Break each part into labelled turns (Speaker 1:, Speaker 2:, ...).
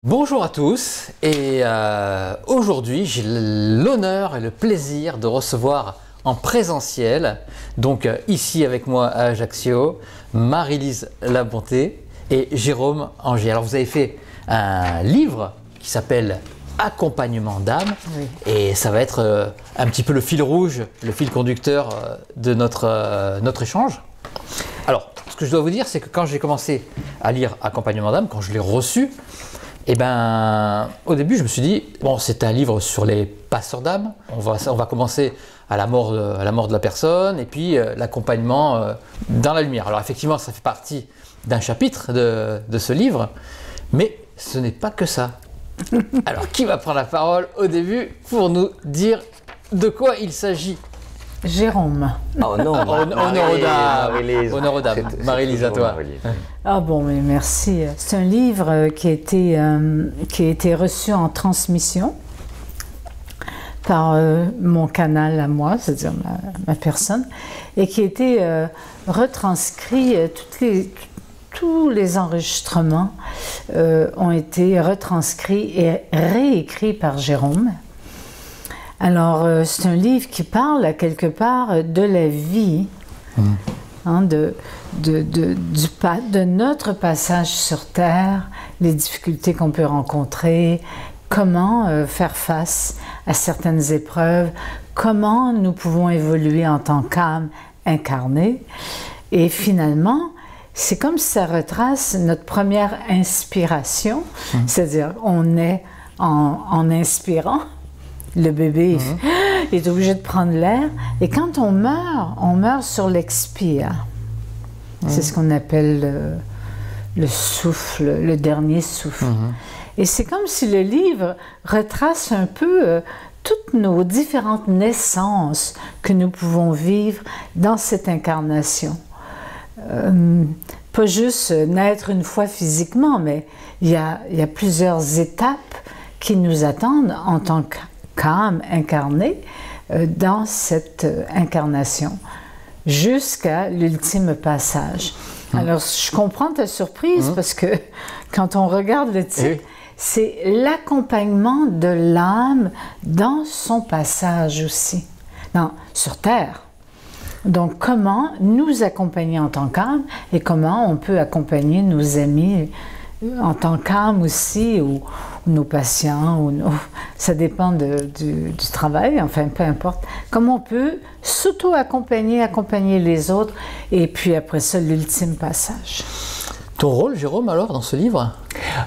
Speaker 1: Bonjour à tous et aujourd'hui j'ai l'honneur et le plaisir de recevoir en présentiel, donc ici avec moi à Ajaccio, Marie-Lise Labonté et Jérôme Angier. Alors vous avez fait un livre qui s'appelle Accompagnement d'âme, oui. Et ça va être un petit peu le fil rouge, le fil conducteur de notre échange. Alors ce que je dois vous dire, c'est que quand j'ai commencé à lire Accompagnement d'âme, quand je l'ai reçu, et au début, je me suis dit, bon, c'est un livre sur les passeurs d'âme. On va commencer à la mort de la personne et puis l'accompagnement dans la lumière. Alors effectivement, ça fait partie d'un chapitre de ce livre, mais ce n'est pas que ça. Alors, qui va prendre la parole au début pour nous dire de quoi il s'agit ?
Speaker 2: Jérôme.
Speaker 1: Oh non, honneur aux dames. Marie-Lise, à toi.
Speaker 2: Ah bon, mais merci. C'est un livre qui a été reçu en transmission par mon canal à moi, c'est-à-dire ma personne, et qui a été retranscrit, tous les enregistrements ont été retranscrits et réécrits par Jérôme. Alors, c'est un livre qui parle à quelque part de la vie, hein, de notre passage sur Terre, les difficultés qu'on peut rencontrer, comment faire face à certaines épreuves, comment nous pouvons évoluer en tant qu'âme incarnée. Et finalement, c'est comme si ça retrace notre première inspiration, c'est-à-dire on est en inspirant. Le bébé est obligé de prendre l'air. Et quand on meurt sur l'expire. C'est ce qu'on appelle le souffle, le dernier souffle. Et c'est comme si le livre retrace un peu toutes nos différentes naissances que nous pouvons vivre dans cette incarnation. Pas juste naître une fois physiquement, mais il y a plusieurs étapes qui nous attendent en tant qu'âme incarnée dans cette incarnation, jusqu'à l'ultime passage. Alors, je comprends ta surprise parce que quand on regarde le titre, c'est l'accompagnement de l'âme dans son passage aussi, sur Terre. Donc, comment nous accompagner en tant qu'âme et comment on peut accompagner nos amis en tant qu'âme aussi, ou nos patients, ça dépend du travail, enfin peu importe. Comment on peut s'auto-accompagner, accompagner les autres, et puis après ça, l'ultime passage.
Speaker 1: Ton rôle, Jérôme, alors, dans ce livre ?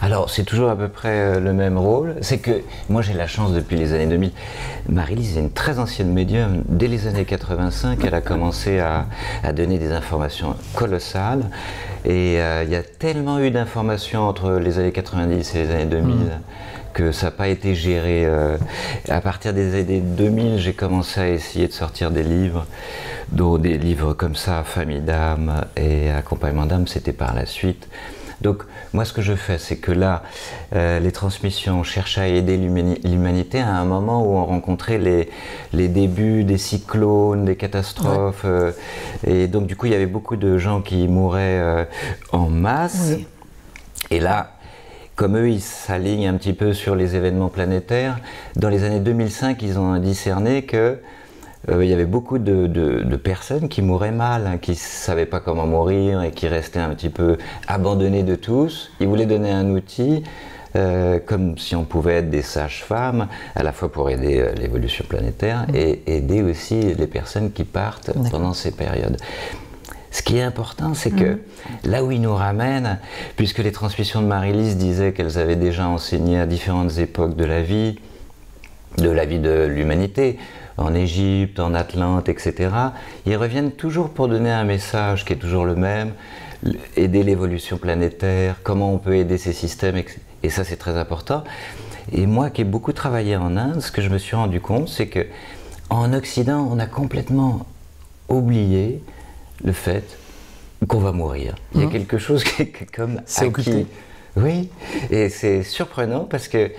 Speaker 3: Alors, c'est toujours à peu près le même rôle. C'est que moi, j'ai la chance depuis les années 2000. Marie-Lise est une très ancienne médium. Dès les années 85, elle a commencé à donner des informations colossales. Et il y a tellement eu d'informations entre les années 90 et les années 2000 que ça n'a pas été géré. À partir des années 2000, j'ai commencé à essayer de sortir des livres, dont des livres comme ça, Famille d'âme et Accompagnement d'âme, c'était par la suite. Donc moi ce que je fais, c'est que là, les transmissions cherchent à aider l'humanité à un moment où on rencontrait les débuts des cyclones, des catastrophes, et donc du coup il y avait beaucoup de gens qui mouraient en masse, et là, comme eux, ils s'alignent un petit peu sur les événements planétaires. Dans les années 2005, ils ont discerné que il y avait beaucoup de personnes qui mouraient mal, qui ne savaient pas comment mourir et qui restaient un petit peu abandonnées de tous. Ils voulaient donner un outil, comme si on pouvait être des sages-femmes, à la fois pour aider l'évolution planétaire et aider aussi les personnes qui partent pendant ces périodes. Ce qui est important, c'est que là où ils nous ramènent, puisque les transmissions de Marie-Lise disaient qu'elles avaient déjà enseigné à différentes époques de la vie de l'humanité, en Égypte, en Atlante, etc., ils reviennent toujours pour donner un message qui est toujours le même, aider l'évolution planétaire, comment on peut aider ces systèmes, et ça c'est très important. Et moi qui ai beaucoup travaillé en Inde, ce que je me suis rendu compte, c'est que en Occident, on a complètement oublié le fait qu'on va mourir. Il y a quelque chose qui est comme acquis. Oui, et c'est surprenant parce que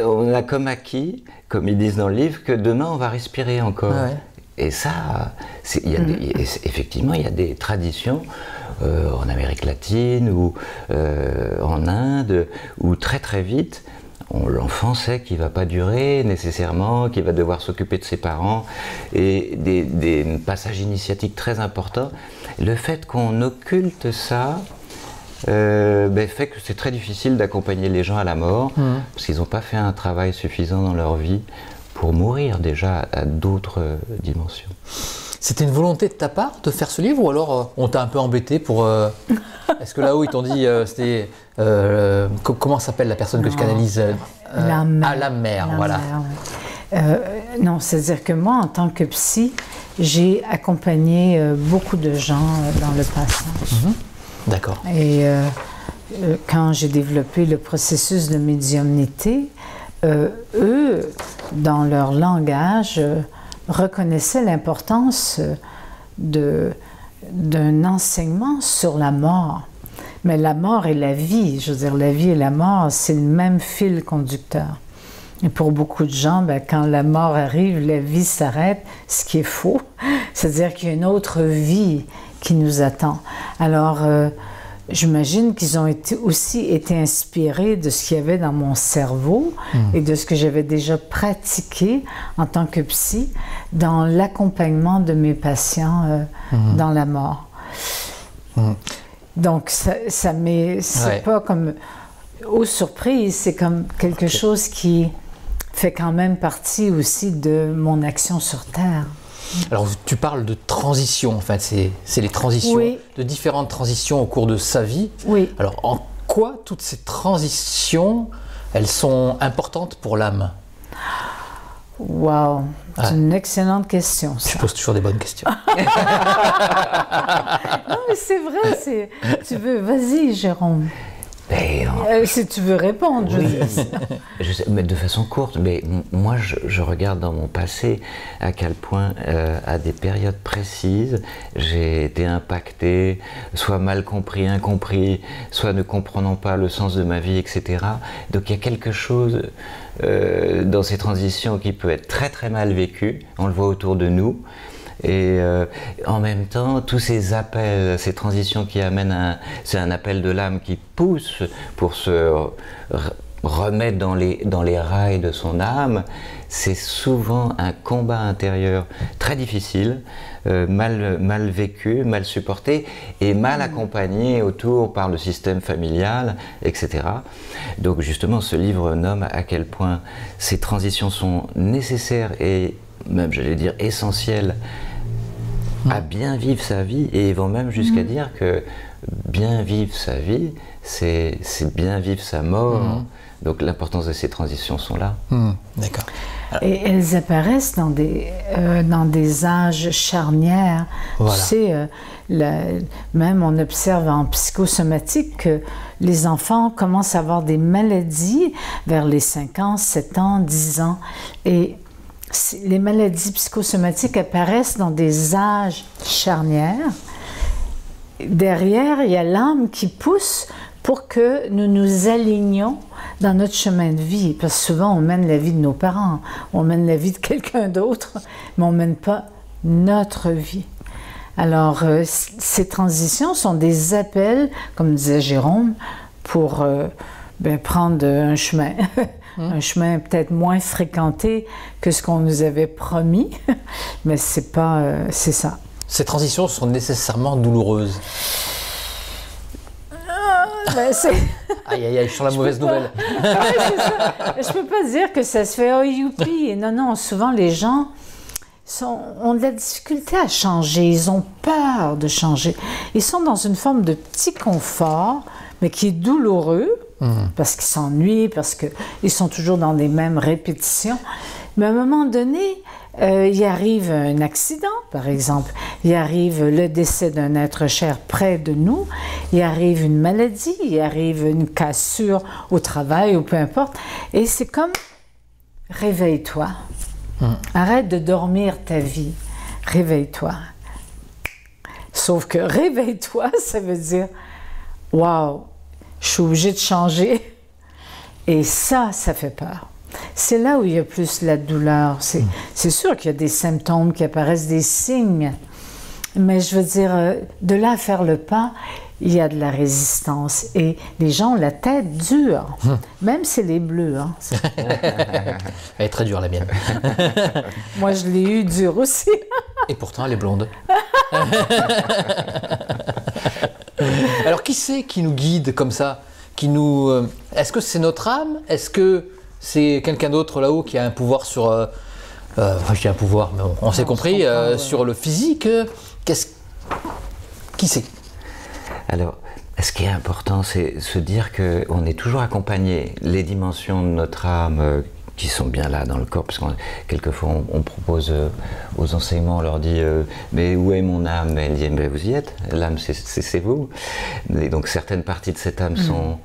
Speaker 3: on a comme acquis, comme ils disent dans le livre, que demain on va respirer encore. Et ça, effectivement, il y a des traditions en Amérique latine ou en Inde, où très très vite, l'enfant sait qu'il ne va pas durer nécessairement, qu'il va devoir s'occuper de ses parents, et des passages initiatiques très importants. Le fait qu'on occulte ça fait que c'est très difficile d'accompagner les gens à la mort, parce qu'ils n'ont pas fait un travail suffisant dans leur vie pour mourir déjà à d'autres dimensions.
Speaker 1: C'était une volonté de ta part de faire ce livre, ou alors on t'a un peu embêté pour... Est-ce que là-haut ils t'ont dit, c'était... comment s'appelle la personne que tu canalises
Speaker 2: La mère.
Speaker 1: Ah, la mère, voilà.
Speaker 2: Non, c'est-à-dire que moi, en tant que psy, j'ai accompagné beaucoup de gens dans le passage.
Speaker 1: D'accord.
Speaker 2: Et quand j'ai développé le processus de médiumnité, eux, dans leur langage, reconnaissaient l'importance d'un enseignement sur la mort. Mais la mort et la vie, je veux dire, la vie et la mort, c'est le même fil conducteur. Et pour beaucoup de gens, quand la mort arrive, la vie s'arrête, ce qui est faux. C'est-à-dire qu'il y a une autre vie qui nous attend. Alors, j'imagine qu'ils ont aussi été inspirés de ce qu'il y avait dans mon cerveau et de ce que j'avais déjà pratiqué en tant que psy dans l'accompagnement de mes patients dans la mort. Donc, ça m'est... C'est pas comme... Aux surprises, c'est comme quelque chose qui fait quand même partie aussi de mon action sur Terre.
Speaker 1: Alors, tu parles de transition, en fait, c'est les transitions, de différentes transitions au cours de sa vie.
Speaker 2: Oui.
Speaker 1: Alors, en quoi toutes ces transitions, elles sont importantes pour l'âme?
Speaker 2: Wow, c'est une excellente question, ça.
Speaker 1: Je pose toujours des bonnes questions.
Speaker 2: Non, mais c'est vrai, tu veux, vas-y, Jérôme. Si tu veux répondre,
Speaker 3: je sais, mais de façon courte, mais moi je regarde dans mon passé à quel point à des périodes précises j'ai été impacté, soit mal compris, incompris, soit ne comprenant pas le sens de ma vie, etc. Donc il y a quelque chose dans ces transitions qui peut être très très mal vécu, on le voit autour de nous. Et en même temps, tous ces appels, ces transitions qui amènent c'est un appel de l'âme qui pousse pour se remettre dans les rails de son âme, c'est souvent un combat intérieur très difficile, mal vécu, mal supporté et mal accompagné autour par le système familial, etc. Donc justement, ce livre nomme à quel point ces transitions sont nécessaires et même, j'allais dire, essentielles à bien vivre sa vie, et ils vont même jusqu'à dire que bien vivre sa vie, c'est bien vivre sa mort. Donc l'importance de ces transitions sont là.
Speaker 1: D'accord.
Speaker 2: Et elles apparaissent dans des âges charnières.
Speaker 1: Voilà.
Speaker 2: Tu sais, même on observe en psychosomatique que les enfants commencent à avoir des maladies vers les 5 ans, 7 ans, 10 ans. Et les maladies psychosomatiques apparaissent dans des âges charnières. Derrière, il y a l'âme qui pousse pour que nous nous alignions dans notre chemin de vie. Parce que souvent, on mène la vie de nos parents, on mène la vie de quelqu'un d'autre, mais on ne mène pas notre vie. Alors, ces transitions sont des appels, comme disait Jérôme, pour prendre un chemin. Un chemin peut-être moins fréquenté que ce qu'on nous avait promis, mais c'est pas, c'est ça.
Speaker 1: Ces transitions sont nécessairement douloureuses. Aïe, aïe, aïe, je sens la mauvaise nouvelle.
Speaker 2: C'est ça. Je peux pas dire que ça se fait oh youpi. Non, non, souvent les gens ont de la difficulté à changer, ils ont peur de changer. Ils sont dans une forme de petit confort, mais qui est douloureux, parce qu'ils s'ennuient, parce qu'ils sont toujours dans les mêmes répétitions. Mais à un moment donné, il arrive un accident, par exemple. Il arrive le décès d'un être cher près de nous. Il arrive une maladie, il arrive une cassure au travail ou peu importe. Et c'est comme, réveille-toi. Arrête de dormir ta vie. Réveille-toi. Sauf que réveille-toi, ça veut dire, waouh, je suis obligée de changer. Et ça fait peur. C'est là où il y a plus la douleur. C'est sûr qu'il y a des symptômes qui apparaissent, des signes Mais je veux dire, de là à faire le pas, il y a de la résistance. Et les gens ont la tête dure. Même c'est les bleus. Hein.
Speaker 1: Elle est très dure, la mienne.
Speaker 2: Moi, je l'ai eu dure aussi.
Speaker 1: Et pourtant, elle est blonde. Alors, qui c'est qui nous guide comme ça, Est-ce que c'est notre âme? Est-ce que c'est quelqu'un d'autre là-haut qui a un pouvoir sur... je dis un pouvoir, mais on s'est compris, sur le physique. Qui c'est?
Speaker 3: Alors, ce qui est important, c'est se dire qu'on est toujours accompagné. Les dimensions de notre âme qui sont bien là dans le corps, parce que quelquefois on propose aux enseignements, on leur dit mais où est mon âme? Elle dit mais vous y êtes, l'âme c'est vous. Et donc certaines parties de cette âme sont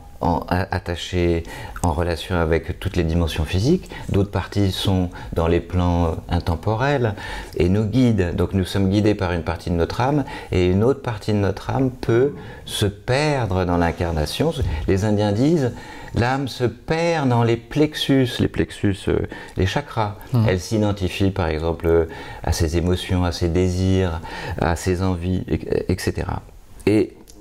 Speaker 3: attachées en relation avec toutes les dimensions physiques, d'autres parties sont dans les plans intemporels et nous guident. Donc nous sommes guidés par une partie de notre âme et une autre partie de notre âme peut se perdre dans l'incarnation. Les Indiens disent l'âme se perd dans les plexus, les chakras. Elle s'identifie par exemple à ses émotions, à ses désirs, à ses envies, etc.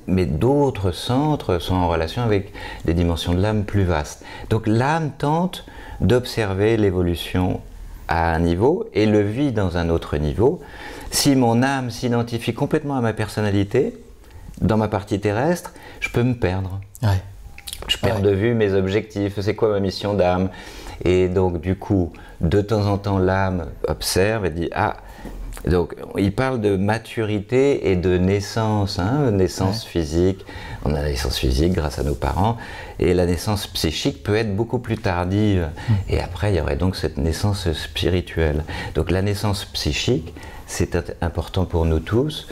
Speaker 3: Mais d'autres centres sont en relation avec des dimensions de l'âme plus vastes. Donc l'âme tente d'observer l'évolution à un niveau et le vit dans un autre niveau. Si mon âme s'identifie complètement à ma personnalité, dans ma partie terrestre, je peux me perdre.
Speaker 1: Ouais.
Speaker 3: Je perds de vue mes objectifs, c'est quoi ma mission d'âme? Et donc du coup, de temps en temps, l'âme observe et dit « Ah !» Donc, il parle de maturité et de naissance, naissance physique. On a la naissance physique grâce à nos parents, et la naissance psychique peut être beaucoup plus tardive. Et après, il y aurait donc cette naissance spirituelle. Donc, la naissance psychique, c'est important pour nous tous.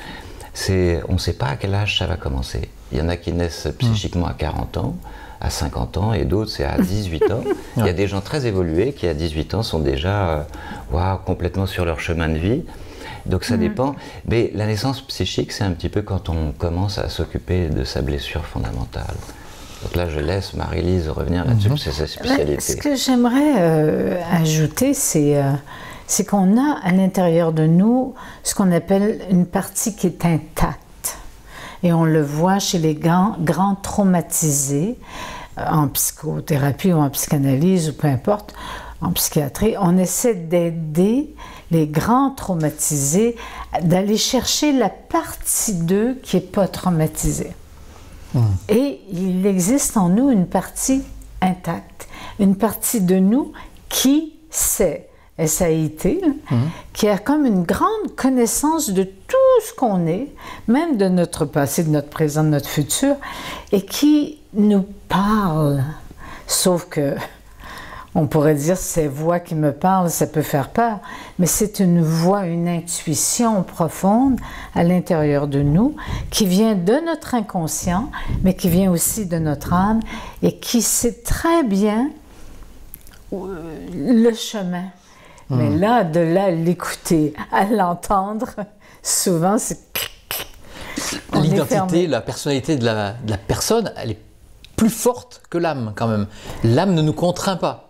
Speaker 3: On ne sait pas à quel âge ça va commencer. Il y en a qui naissent psychiquement à 40 ans, à 50 ans, et d'autres c'est à 18 ans. Il y a des gens très évolués qui à 18 ans sont déjà complètement sur leur chemin de vie. Donc ça dépend, mais la naissance psychique, c'est un petit peu quand on commence à s'occuper de sa blessure fondamentale. Donc là, je laisse Marie-Lise revenir là-dessus, c'est sa spécialité.
Speaker 2: Ce que j'aimerais ajouter, c'est qu'on a à l'intérieur de nous ce qu'on appelle une partie qui est intacte. Et on le voit chez les grands traumatisés, en psychothérapie ou en psychanalyse, ou peu importe, en psychiatrie, on essaie d'aider les grands traumatisés d'aller chercher la partie d'eux qui n'est pas traumatisée. Et il existe en nous une partie intacte, une partie de nous qui sait, S-A-I-T, qui a comme une grande connaissance de tout ce qu'on est, même de notre passé, de notre présent, de notre futur, et qui nous parle. Sauf que on pourrait dire ces voix qui me parlent, ça peut faire peur, mais c'est une voix, une intuition profonde à l'intérieur de nous qui vient de notre inconscient, mais qui vient aussi de notre âme et qui sait très bien le chemin. Mais là, de là à l'écouter, à l'entendre, souvent c'est...
Speaker 1: L'identité, la personnalité de la personne, elle est plus forte que l'âme quand même. L'âme ne nous contraint pas.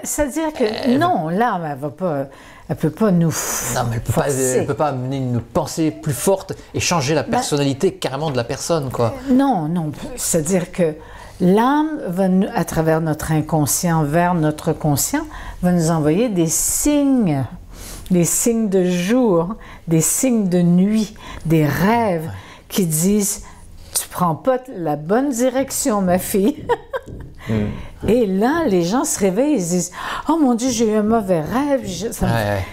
Speaker 2: C'est-à-dire que non, l'âme, elle ne peut pas nous
Speaker 1: non, mais elle ne peut pas amener une pensée plus forte et changer la personnalité carrément de la personne, quoi.
Speaker 2: Non, c'est-à-dire que l'âme, à travers notre inconscient vers notre conscient, va nous envoyer des signes de jour, des signes de nuit, des rêves qui disent « Tu prends pas la bonne direction, ma fille. » Et là, les gens se réveillent, ils se disent « Oh mon Dieu, j'ai eu un mauvais rêve. »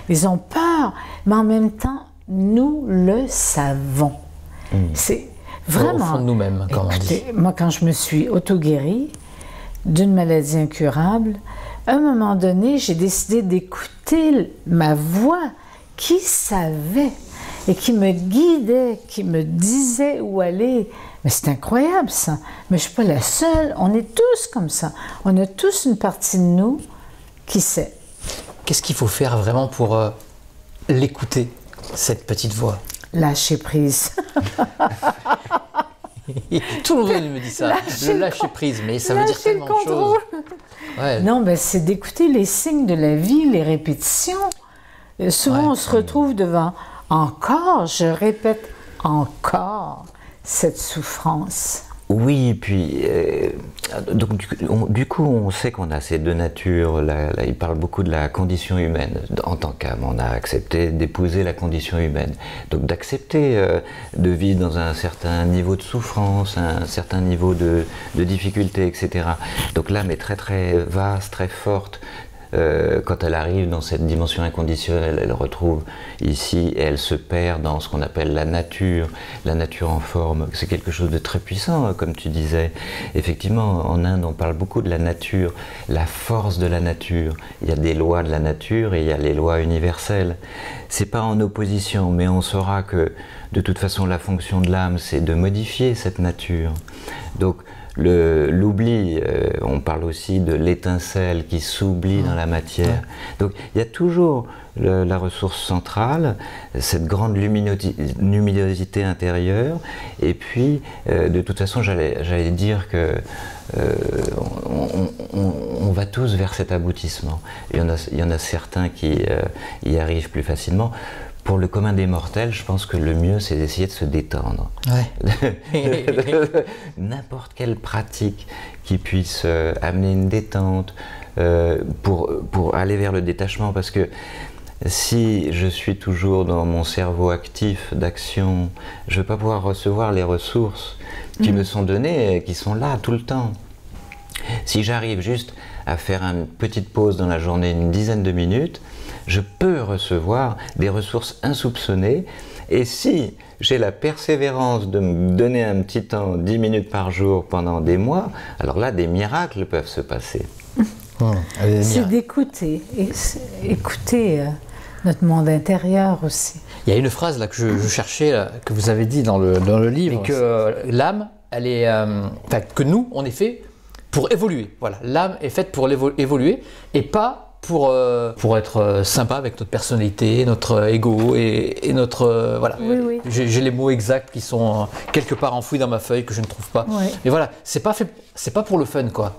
Speaker 2: Ils ont peur, mais en même temps, nous le savons. C'est vraiment...
Speaker 1: Au fond de nous-mêmes, comme on dit.
Speaker 2: Moi, quand je me suis auto-guérie d'une maladie incurable, à un moment donné, j'ai décidé d'écouter ma voix qui savait et qui me guidait, qui me disait où aller. Mais c'est incroyable, ça. Mais je ne suis pas la seule. On est tous comme ça. On a tous une partie de nous qui sait.
Speaker 1: Qu'est-ce qu'il faut faire vraiment pour l'écouter, cette petite voix?
Speaker 2: Lâcher prise.
Speaker 1: Tout le monde me dit ça. Le lâcher prise, mais ça veut dire tellement de choses. Ouais.
Speaker 2: Non, c'est d'écouter les signes de la vie, les répétitions. Souvent, on se retrouve devant encore, je répète, encore cette souffrance.
Speaker 3: Oui, puis donc du coup, on sait qu'on a ces deux natures. Là, il parle beaucoup de la condition humaine. En tant qu'âme, on a accepté d'épouser la condition humaine. Donc d'accepter de vivre dans un certain niveau de souffrance, un certain niveau de difficulté, etc. Donc l'âme est très très vaste, très forte. Quand elle arrive dans cette dimension inconditionnelle, elle retrouve ici et elle se perd dans ce qu'on appelle la nature en forme. C'est quelque chose de très puissant, comme tu disais. Effectivement, en Inde, on parle beaucoup de la nature, la force de la nature. Il y a des lois de la nature et il y a les lois universelles. C'est pas en opposition, mais on saura que de toute façon, la fonction de l'âme, c'est de modifier cette nature. Donc, l'oubli, on parle aussi de l'étincelle qui s'oublie dans la matière. Donc il y a toujours la ressource centrale, cette grande luminosité intérieure, et puis de toute façon j'allais dire que on va tous vers cet aboutissement. Il y en a certains qui y arrivent plus facilement. Pour le commun des mortels, je pense que le mieux, c'est d'essayer de se détendre. Ouais. N'importe quelle pratique qui puisse amener une détente pour aller vers le détachement. Parce que si je suis toujours dans mon cerveau actif d'action, je ne vais pas pouvoir recevoir les ressources qui me sont données et qui sont là tout le temps. Si j'arrive juste à faire une petite pause dans la journée, une dizaine de minutes, je peux recevoir des ressources insoupçonnées. Et si j'ai la persévérance de me donner un petit temps, 10 minutes par jour pendant des mois, alors là, des miracles peuvent se passer.
Speaker 2: C'est d'écouter, écouter notre monde intérieur aussi.
Speaker 1: Il y a une phrase là que je cherchais, là, que vous avez dit dans le livre, et que l'âme, elle est, que nous, on est fait pour évoluer. Voilà, l'âme est faite pour évoluer et pas pour être sympa avec notre personnalité, notre ego et notre voilà.
Speaker 2: Oui.
Speaker 1: J'ai les mots exacts qui sont quelque part enfouis dans ma feuille que je ne trouve pas. Oui. Mais voilà, c'est pas pour le fun quoi.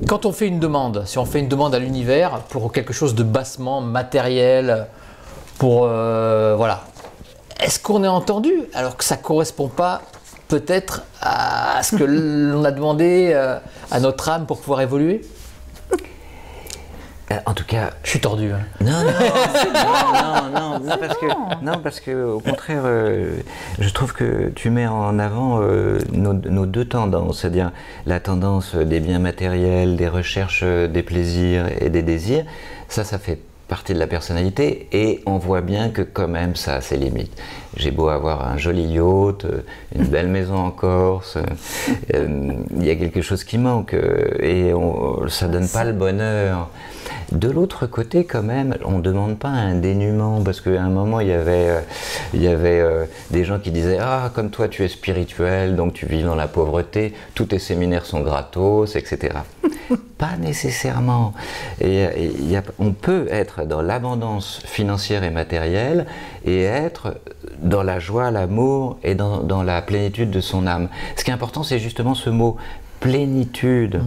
Speaker 1: Quand on fait une demande, si on fait une demande à l'univers pour quelque chose de bassement matériel, pour voilà, est-ce qu'on est entendu alors que ça correspond pas peut-être à ce que l'on a demandé à notre âme pour pouvoir évoluer?
Speaker 3: En tout cas,
Speaker 1: je suis tordu. Hein.
Speaker 3: Non, parce que au contraire, je trouve que tu mets en avant nos deux tendances, c'est-à-dire la tendance des biens matériels, des recherches des plaisirs et des désirs. Ça fait partie de la personnalité et on voit bien que quand même ça a ses limites. J'ai beau avoir un joli yacht, une belle maison en Corse, il y a quelque chose qui manque et ça donne pas le bonheur. De l'autre côté, quand même, on ne demande pas un dénuement, parce qu'à un moment, il y avait des gens qui disaient « Ah, comme toi, tu es spirituel, donc tu vis dans la pauvreté, tous tes séminaires sont gratos, etc. » Pas nécessairement. On peut être dans l'abondance financière et matérielle et être dans la joie, l'amour et dans la plénitude de son âme. Ce qui est important, c'est justement ce mot « plénitude ».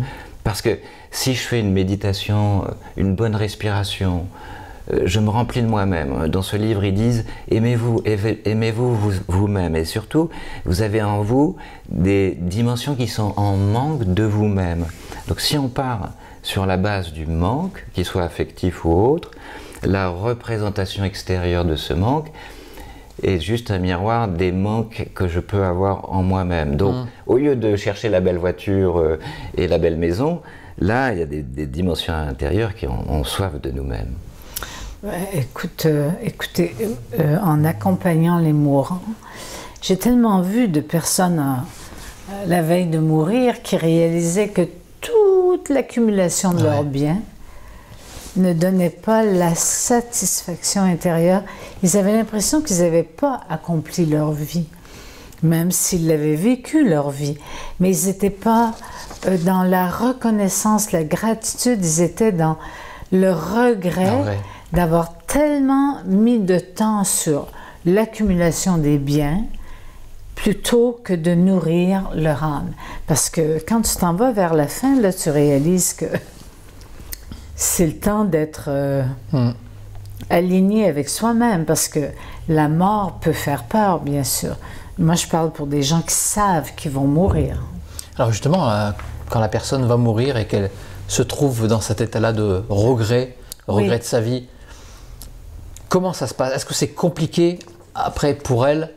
Speaker 3: Parce que si je fais une méditation, une bonne respiration, je me remplis de moi-même. Dans ce livre, ils disent « Aimez-vous vous-même » et surtout, vous avez en vous des dimensions qui sont en manque de vous-même. Donc si on part sur la base du manque, qu'il soit affectif ou autre, la représentation extérieure de ce manque est juste un miroir des manques que je peux avoir en moi-même. Donc, au lieu de chercher la belle voiture et la belle maison, là, il y a des dimensions intérieures qui ont soif de nous-mêmes.
Speaker 2: Écoutez, en accompagnant les mourants, j'ai tellement vu de personnes la veille de mourir qui réalisaient que toute l'accumulation de leurs biens ne donnaient pas la satisfaction intérieure. Ils avaient l'impression qu'ils n'avaient pas accompli leur vie, même s'ils l'avaient vécu leur vie. Mais ils n'étaient pas dans la reconnaissance, la gratitude, ils étaient dans le regret d'avoir tellement mis de temps sur l'accumulation des biens plutôt que de nourrir leur âme. Parce que quand tu t'en vas vers la fin, là, tu réalises que c'est le temps d'être aligné avec soi-même, parce que la mort peut faire peur, bien sûr. Moi, je parle pour des gens qui savent qu'ils vont mourir.
Speaker 1: Alors justement, quand la personne va mourir et qu'elle se trouve dans cet état-là de regret de sa vie, comment ça se passe? Est-ce que c'est compliqué après pour elle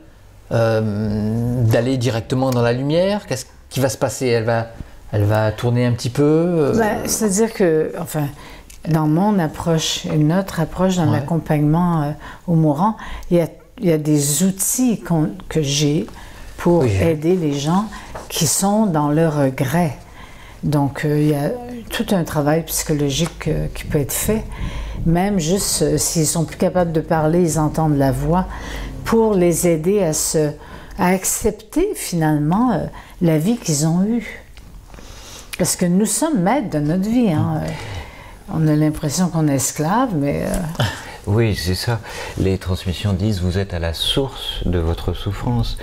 Speaker 1: d'aller directement dans la lumière? Qu'est-ce qui va se passer? Elle va tourner un petit peu
Speaker 2: C'est-à-dire que, enfin, dans mon approche et notre approche dans l'accompagnement aux mourants, il y a des outils que j'ai pour aider les gens qui sont dans le regret. Donc, il y a tout un travail psychologique qui peut être fait, même juste s'ils sont plus capables de parler, ils entendent la voix, pour les aider à accepter finalement la vie qu'ils ont eue. Parce que nous sommes maîtres de notre vie. Hein. On a l'impression qu'on est esclave, mais...
Speaker 3: Oui, c'est ça. Les transmissions disent vous êtes à la source de votre souffrance.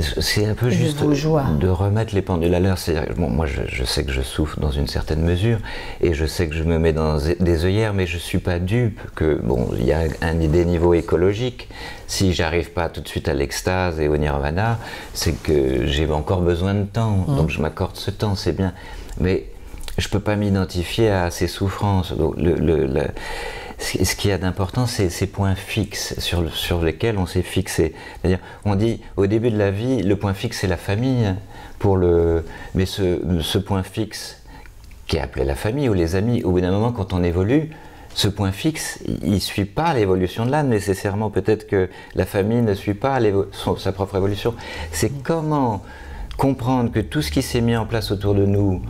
Speaker 3: C'est un peu juste de remettre les pendules à l'heure. Bon, moi, je sais que je souffre dans une certaine mesure et je sais que je me mets dans des œillères, mais je ne suis pas dupe que, bon, il y a des niveaux écologiques. Si j'arrive pas tout de suite à l'extase et au nirvana, c'est que j'ai encore besoin de temps. Donc je m'accorde ce temps, c'est bien. Mais je ne peux pas m'identifier à ces souffrances. Donc, ce qu'il y a d'important, c'est ces points fixes sur lesquels on s'est fixé. C'est-à-dire, on dit au début de la vie, le point fixe c'est la famille. Mais ce point fixe qui est appelé la famille ou les amis, au bout d'un moment, quand on évolue, ce point fixe, il ne suit pas l'évolution de l'âme nécessairement. Peut-être que la famille ne suit pas sa propre évolution. C'est comment comprendre que tout ce qui s'est mis en place autour de nous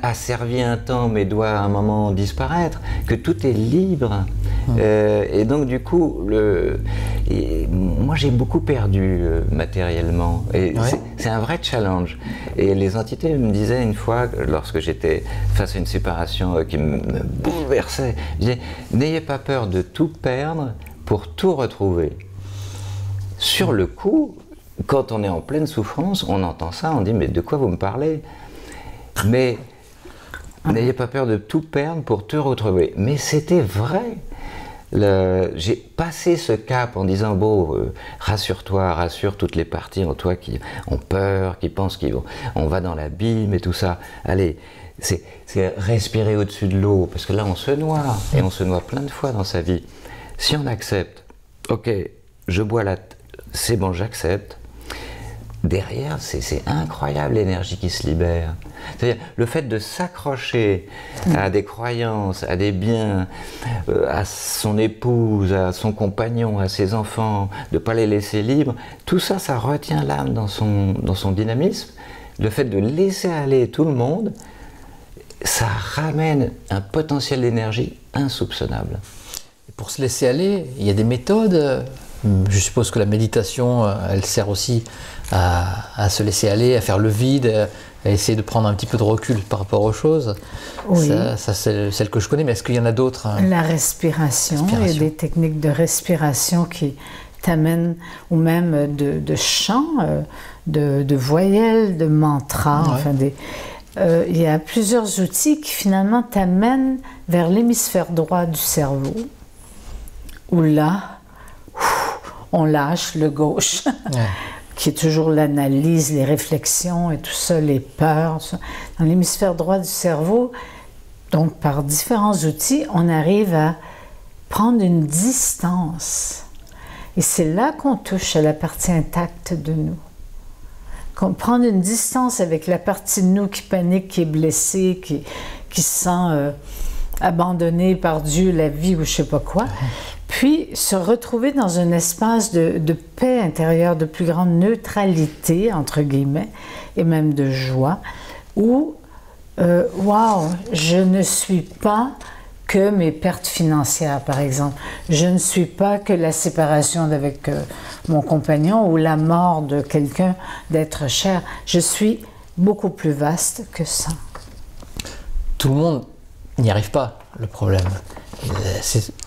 Speaker 3: a servi un temps mais doit à un moment disparaître, que tout est libre. Et donc du coup, moi j'ai beaucoup perdu matériellement. Et c'est un vrai challenge. Et les entités me disaient une fois, lorsque j'étais face à une séparation qui me bouleversait, ils disaient « N'ayez pas peur de tout perdre pour tout retrouver ». Sur le coup, quand on est en pleine souffrance, on entend ça, on dit « Mais de quoi vous me parlez ?» Mais n'ayez pas peur de tout perdre pour te retrouver. Mais c'était vrai. J'ai passé ce cap en disant bon, rassure-toi, rassure toutes les parties en toi qui ont peur, qui pensent qu'on va dans l'abîme et tout ça. Allez, c'est respirer au-dessus de l'eau, parce que là on se noie, et on se noie plein de fois dans sa vie. Si on accepte, ok, je bois c'est bon, j'accepte. Derrière, c'est incroyable l'énergie qui se libère. C'est-à-dire le fait de s'accrocher à des croyances, à des biens, à son épouse, à son compagnon, à ses enfants, de ne pas les laisser libres, tout ça, ça retient l'âme dans son dynamisme. Le fait de laisser aller tout le monde, ça ramène un potentiel d'énergie insoupçonnable.
Speaker 1: Et pour se laisser aller, il y a des méthodes. Je suppose que la méditation, elle sert aussi à se laisser aller, à faire le vide, à essayer de prendre un petit peu de recul par rapport aux choses.
Speaker 2: Oui.
Speaker 1: Ça c'est celle que je connais, mais est-ce qu'il y en a d'autres?
Speaker 2: La respiration, il y a des techniques de respiration qui t'amènent, ou même de chants, de voyelles, de mantras, enfin il y a plusieurs outils qui finalement t'amènent vers l'hémisphère droit du cerveau, où là, on lâche le gauche, qui est toujours l'analyse, les réflexions et tout ça, les peurs. Ça. Dans l'hémisphère droit du cerveau, donc par différents outils, on arrive à prendre une distance. Et c'est là qu'on touche à la partie intacte de nous. Prendre une distance avec la partie de nous qui panique, qui est blessée, qui se sent abandonnée par Dieu, la vie ou je ne sais pas quoi. Puis se retrouver dans un espace de paix intérieure, de plus grande neutralité, entre guillemets, et même de joie, où, waouh, je ne suis pas que mes pertes financières, par exemple. Je ne suis pas que la séparation avec mon compagnon ou la mort de quelqu'un d'être cher. Je suis beaucoup plus vaste que ça.
Speaker 1: Tout le monde n'y arrive pas, le problème.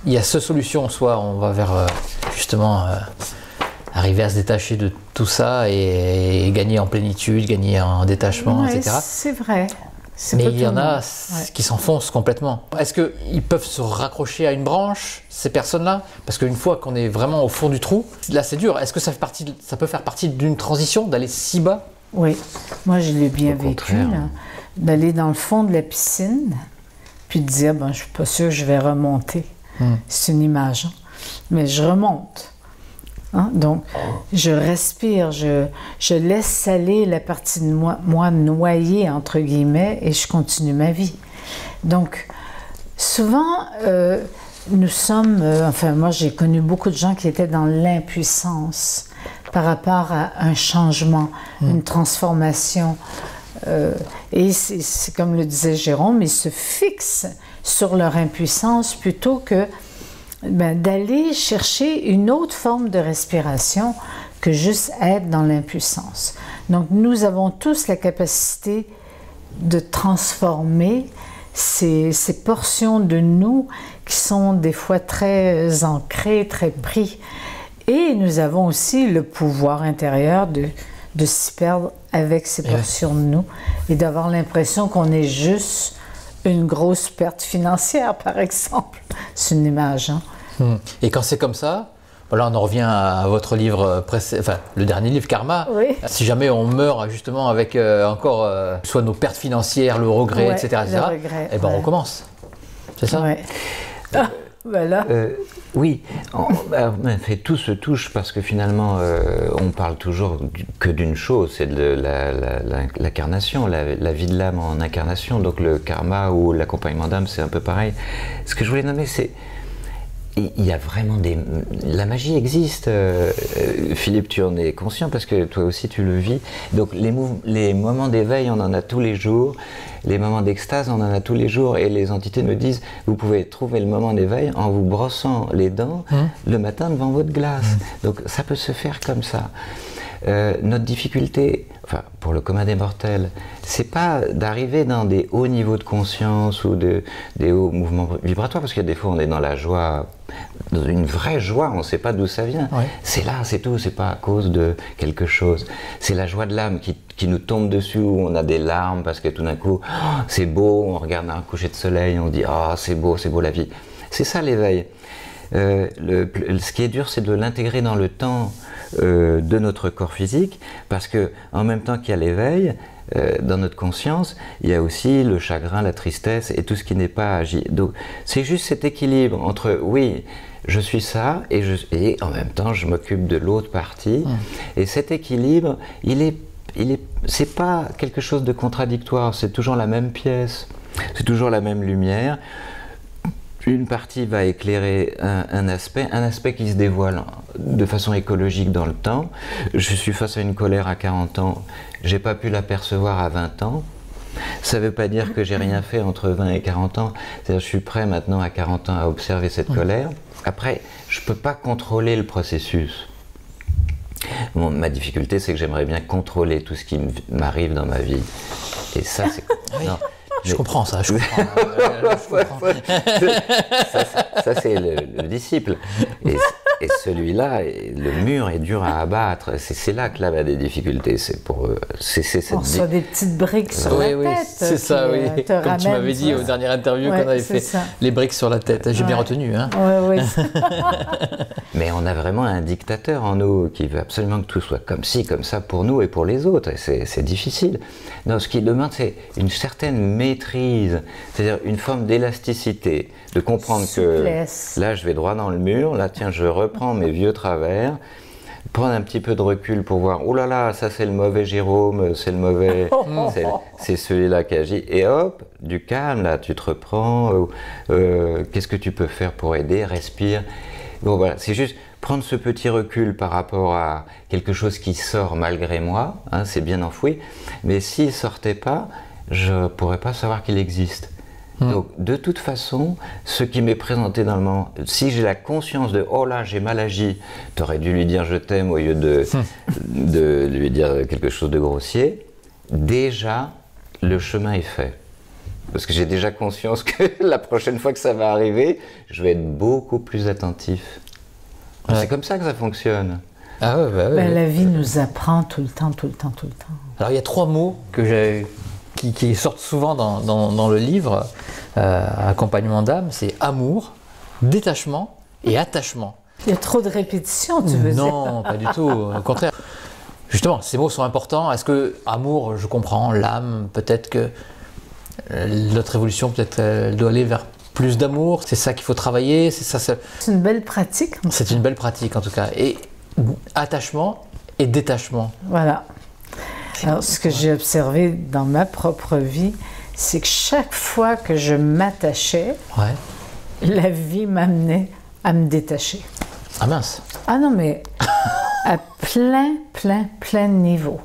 Speaker 1: Il y a cette solution, soit on va vers justement arriver à se détacher de tout ça et gagner en plénitude, gagner en détachement, etc.
Speaker 2: C'est vrai.
Speaker 1: Mais
Speaker 2: pas
Speaker 1: il y
Speaker 2: tout
Speaker 1: en
Speaker 2: le
Speaker 1: a
Speaker 2: monde.
Speaker 1: qui s'enfoncent complètement. Est-ce qu'ils peuvent se raccrocher à une branche, ces personnes-là? Parce qu'une fois qu'on est vraiment au fond du trou, là c'est dur. Est-ce que ça peut faire partie d'une transition, d'aller si bas?
Speaker 2: Oui, moi je l'ai bien
Speaker 3: Au
Speaker 2: vécu,
Speaker 3: contraire.
Speaker 2: là, d'aller dans le fond de la piscine, puis de dire, ben, je suis pas sûre que je vais remonter. C'est une image, hein. Mais je remonte. Hein? Donc, je respire, je laisse aller la partie de moi noyée, entre guillemets, et je continue ma vie. Donc, souvent, nous sommes, enfin moi j'ai connu beaucoup de gens qui étaient dans l'impuissance par rapport à un changement, une transformation. Et c'est comme le disait Jérôme, ils se fixent sur leur impuissance plutôt que d'aller chercher une autre forme de respiration que juste être dans l'impuissance. Donc nous avons tous la capacité de transformer ces portions de nous qui sont des fois très ancrées, très pris. Et nous avons aussi le pouvoir intérieur de s'y perdre avec ces portions de nous et d'avoir l'impression qu'on est juste une grosse perte financière, par exemple. C'est une image, hein?
Speaker 1: Et quand c'est comme ça, voilà, on en revient à votre livre enfin le dernier livre, Karma.
Speaker 2: Oui.
Speaker 1: Si jamais on meurt justement avec encore soit nos pertes financières, le regret,
Speaker 2: Ouais,
Speaker 1: etc.,
Speaker 2: le regret,
Speaker 1: et ben on
Speaker 2: ouais.
Speaker 1: recommence. C'est ça?
Speaker 2: Ouais. Ah, voilà.
Speaker 3: Oui, en fait, tout se touche parce que finalement, on parle toujours que d'une chose, c'est de l'incarnation, la vie de l'âme en incarnation. Donc le karma ou l'accompagnement d'âme, c'est un peu pareil. Ce que je voulais nommer, c'est il y a vraiment la magie existe. Philippe, tu en es conscient parce que toi aussi tu le vis. Donc les moments d'éveil, on en a tous les jours. Les moments d'extase, on en a tous les jours. Et les entités nous disent, vous pouvez trouver le moment d'éveil en vous brossant les dents le matin devant votre glace. Donc ça peut se faire comme ça. Notre difficulté, enfin pour le commun des mortels, c'est pas d'arriver dans des hauts niveaux de conscience ou des hauts mouvements vibratoires, parce que des fois on est dans la joie, dans une vraie joie, on ne sait pas d'où ça vient. Ouais. C'est là, c'est tout, c'est pas à cause de quelque chose. C'est la joie de l'âme qui nous tombe dessus, où on a des larmes parce que tout d'un coup, oh, c'est beau, on regarde un coucher de soleil, on dit oh, c'est beau la vie. C'est ça l'éveil. Ce qui est dur, c'est de l'intégrer dans le temps de notre corps physique, parce que en même temps qu'il y a l'éveil, dans notre conscience, il y a aussi le chagrin, la tristesse et tout ce qui n'est pas agi. Donc c'est juste cet équilibre entre oui, je suis ça et en même temps je m'occupe de l'autre partie. Et cet équilibre, c'est pas quelque chose de contradictoire, c'est toujours la même pièce, c'est toujours la même lumière. Une partie va éclairer un aspect qui se dévoile de façon écologique dans le temps. Je suis face à une colère à 40 ans, j'ai pas pu l'apercevoir à 20 ans. Ça veut pas dire que j'ai rien fait entre 20 et 40 ans. C'est-à-dire je suis prêt maintenant à 40 ans à observer cette colère. Après, je peux pas contrôler le processus. Bon, ma difficulté, c'est que j'aimerais bien contrôler tout ce qui m'arrive dans ma vie. Et ça, c'est... Non.
Speaker 1: Je comprends ça, je comprends.
Speaker 3: Ça c'est le disciple. Et celui-là, le mur est dur à abattre. C'est là que l'âme a des difficultés. C'est pour cette
Speaker 2: on reçoit des petites briques sur la tête.
Speaker 1: C'est ça, oui. Comme tu m'avais dit au dernier interview qu'on avait fait, les briques sur la tête. J'ai bien retenu. Hein.
Speaker 2: Oui.
Speaker 3: Mais on a vraiment un dictateur en nous qui veut absolument que tout soit comme ci, comme ça pour nous et pour les autres. Et c'est difficile. Non, ce qu'il demande, c'est une certaine maîtrise, c'est-à-dire une forme d'élasticité, de comprendre que là, je vais droit dans le mur, là, tiens, je reprends mes vieux travers, prendre un petit peu de recul pour voir, oh là là, ça c'est le mauvais Jérôme, c'est le mauvais, c'est celui-là qui agit, et hop, du calme, là, tu te reprends, qu'est-ce que tu peux faire pour aider, respire. Bon, voilà, c'est juste prendre ce petit recul par rapport à quelque chose qui sort malgré moi, hein, c'est bien enfoui, mais s'il ne sortait pas, je ne pourrais pas savoir qu'il existe. Donc, de toute façon, ce qui m'est présenté dans le moment, si j'ai la conscience de « oh là, j'ai mal agi », tu aurais dû lui dire « je t'aime » au lieu de lui dire quelque chose de grossier, déjà, le chemin est fait. Parce que j'ai déjà conscience que la prochaine fois que ça va arriver, je vais être beaucoup plus attentif. Ouais. C'est comme ça que ça fonctionne.
Speaker 1: Ah ouais,
Speaker 2: la vie nous apprend tout le temps.
Speaker 1: Alors il y a 3 mots que j'ai qui sortent souvent dans le livre, Accompagnement d'âme, c'est amour, détachement et attachement.
Speaker 2: Il y a trop de répétitions, tu veux dire?
Speaker 1: Non, pas du tout, au contraire. Justement, ces mots sont importants. Est-ce que amour, je comprends, l'âme, peut-être que notre évolution, peut-être, elle doit aller vers plus d'amour, c'est ça qu'il faut travailler, c'est ça.
Speaker 2: C'est une belle pratique.
Speaker 1: C'est une belle pratique en tout cas. Et attachement et détachement.
Speaker 2: Voilà. Alors, ce que j'ai observé dans ma propre vie, c'est que chaque fois que je m'attachais,
Speaker 1: Ouais.
Speaker 2: la vie m'amenait à me détacher.
Speaker 1: Ah mince.
Speaker 2: Ah non, mais à plein de niveaux.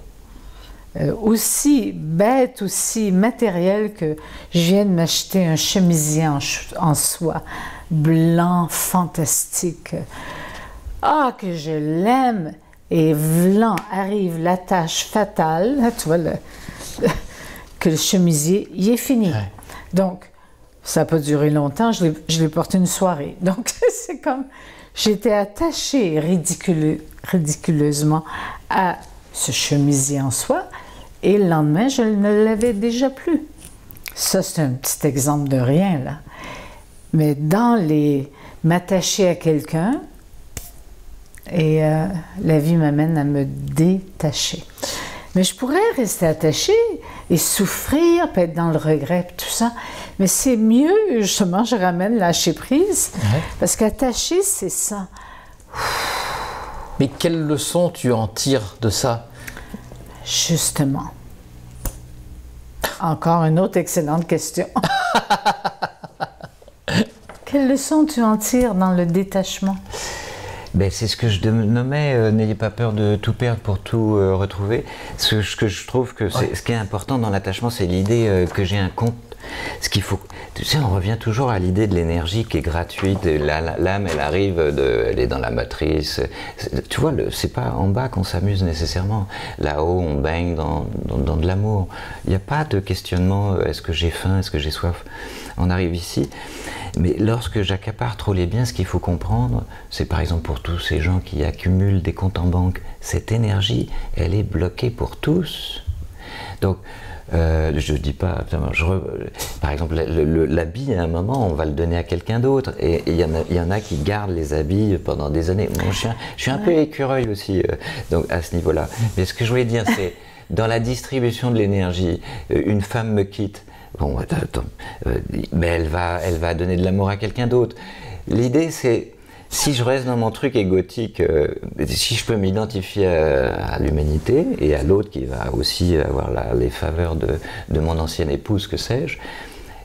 Speaker 2: Aussi bête, aussi matériel que je viens de m'acheter un chemisier en soie, blanc, fantastique. Ah, que je l'aime! Et vlan arrive la tâche fatale, là, tu vois, que le chemisier, il est fini.
Speaker 1: Ouais.
Speaker 2: Donc, ça n'a pas duré longtemps, je l'ai porté une soirée. Donc, c'est comme, j'étais attachée ridiculeusement à ce chemisier en soie, et le lendemain, je ne l'avais déjà plus. Ça, c'est un petit exemple de rien, là. Mais dans les m'attacher à quelqu'un, et la vie m'amène à me détacher. Mais je pourrais rester attachée et souffrir, puis être dans le regret, puis tout ça. Mais c'est mieux, justement, je ramène lâcher prise, parce qu'attacher, c'est ça.
Speaker 1: Mais quelle leçon tu en tires de ça?
Speaker 2: Justement. Encore une autre excellente question. Quelle leçon tu en tires dans le détachement?
Speaker 3: Ben, c'est ce que je nommais, n'ayez pas peur de tout perdre pour tout retrouver. Ce que je trouve que ce qui est important dans l'attachement, c'est l'idée que j'ai un compte. Ce qu'il faut, tu sais, on revient toujours à l'idée de l'énergie qui est gratuite. L'âme, elle arrive, elle est dans la matrice. Tu vois, c'est pas en bas qu'on s'amuse nécessairement. Là-haut, on baigne dans de l'amour. Il n'y a pas de questionnement. Est-ce que j'ai faim? Est-ce que j'ai soif? On arrive ici. Mais lorsque j'accapare trop les biens, ce qu'il faut comprendre, c'est par exemple pour tous ces gens qui accumulent des comptes en banque, cette énergie, elle est bloquée pour tous. Donc, je ne dis pas, par exemple, l'habit, à un moment, on va le donner à quelqu'un d'autre. Et il y en a qui gardent les habits pendant des années. Moi, je suis un peu écureuil aussi, donc à ce niveau-là. Mais ce que je voulais dire, c'est, dans la distribution de l'énergie, une femme me quitte. Bon, attends, mais elle va donner de l'amour à quelqu'un d'autre. L'idée, c'est, si je reste dans mon truc égotique, si je peux m'identifier à l'humanité et à l'autre qui va aussi avoir les faveurs de mon ancienne épouse, que sais-je,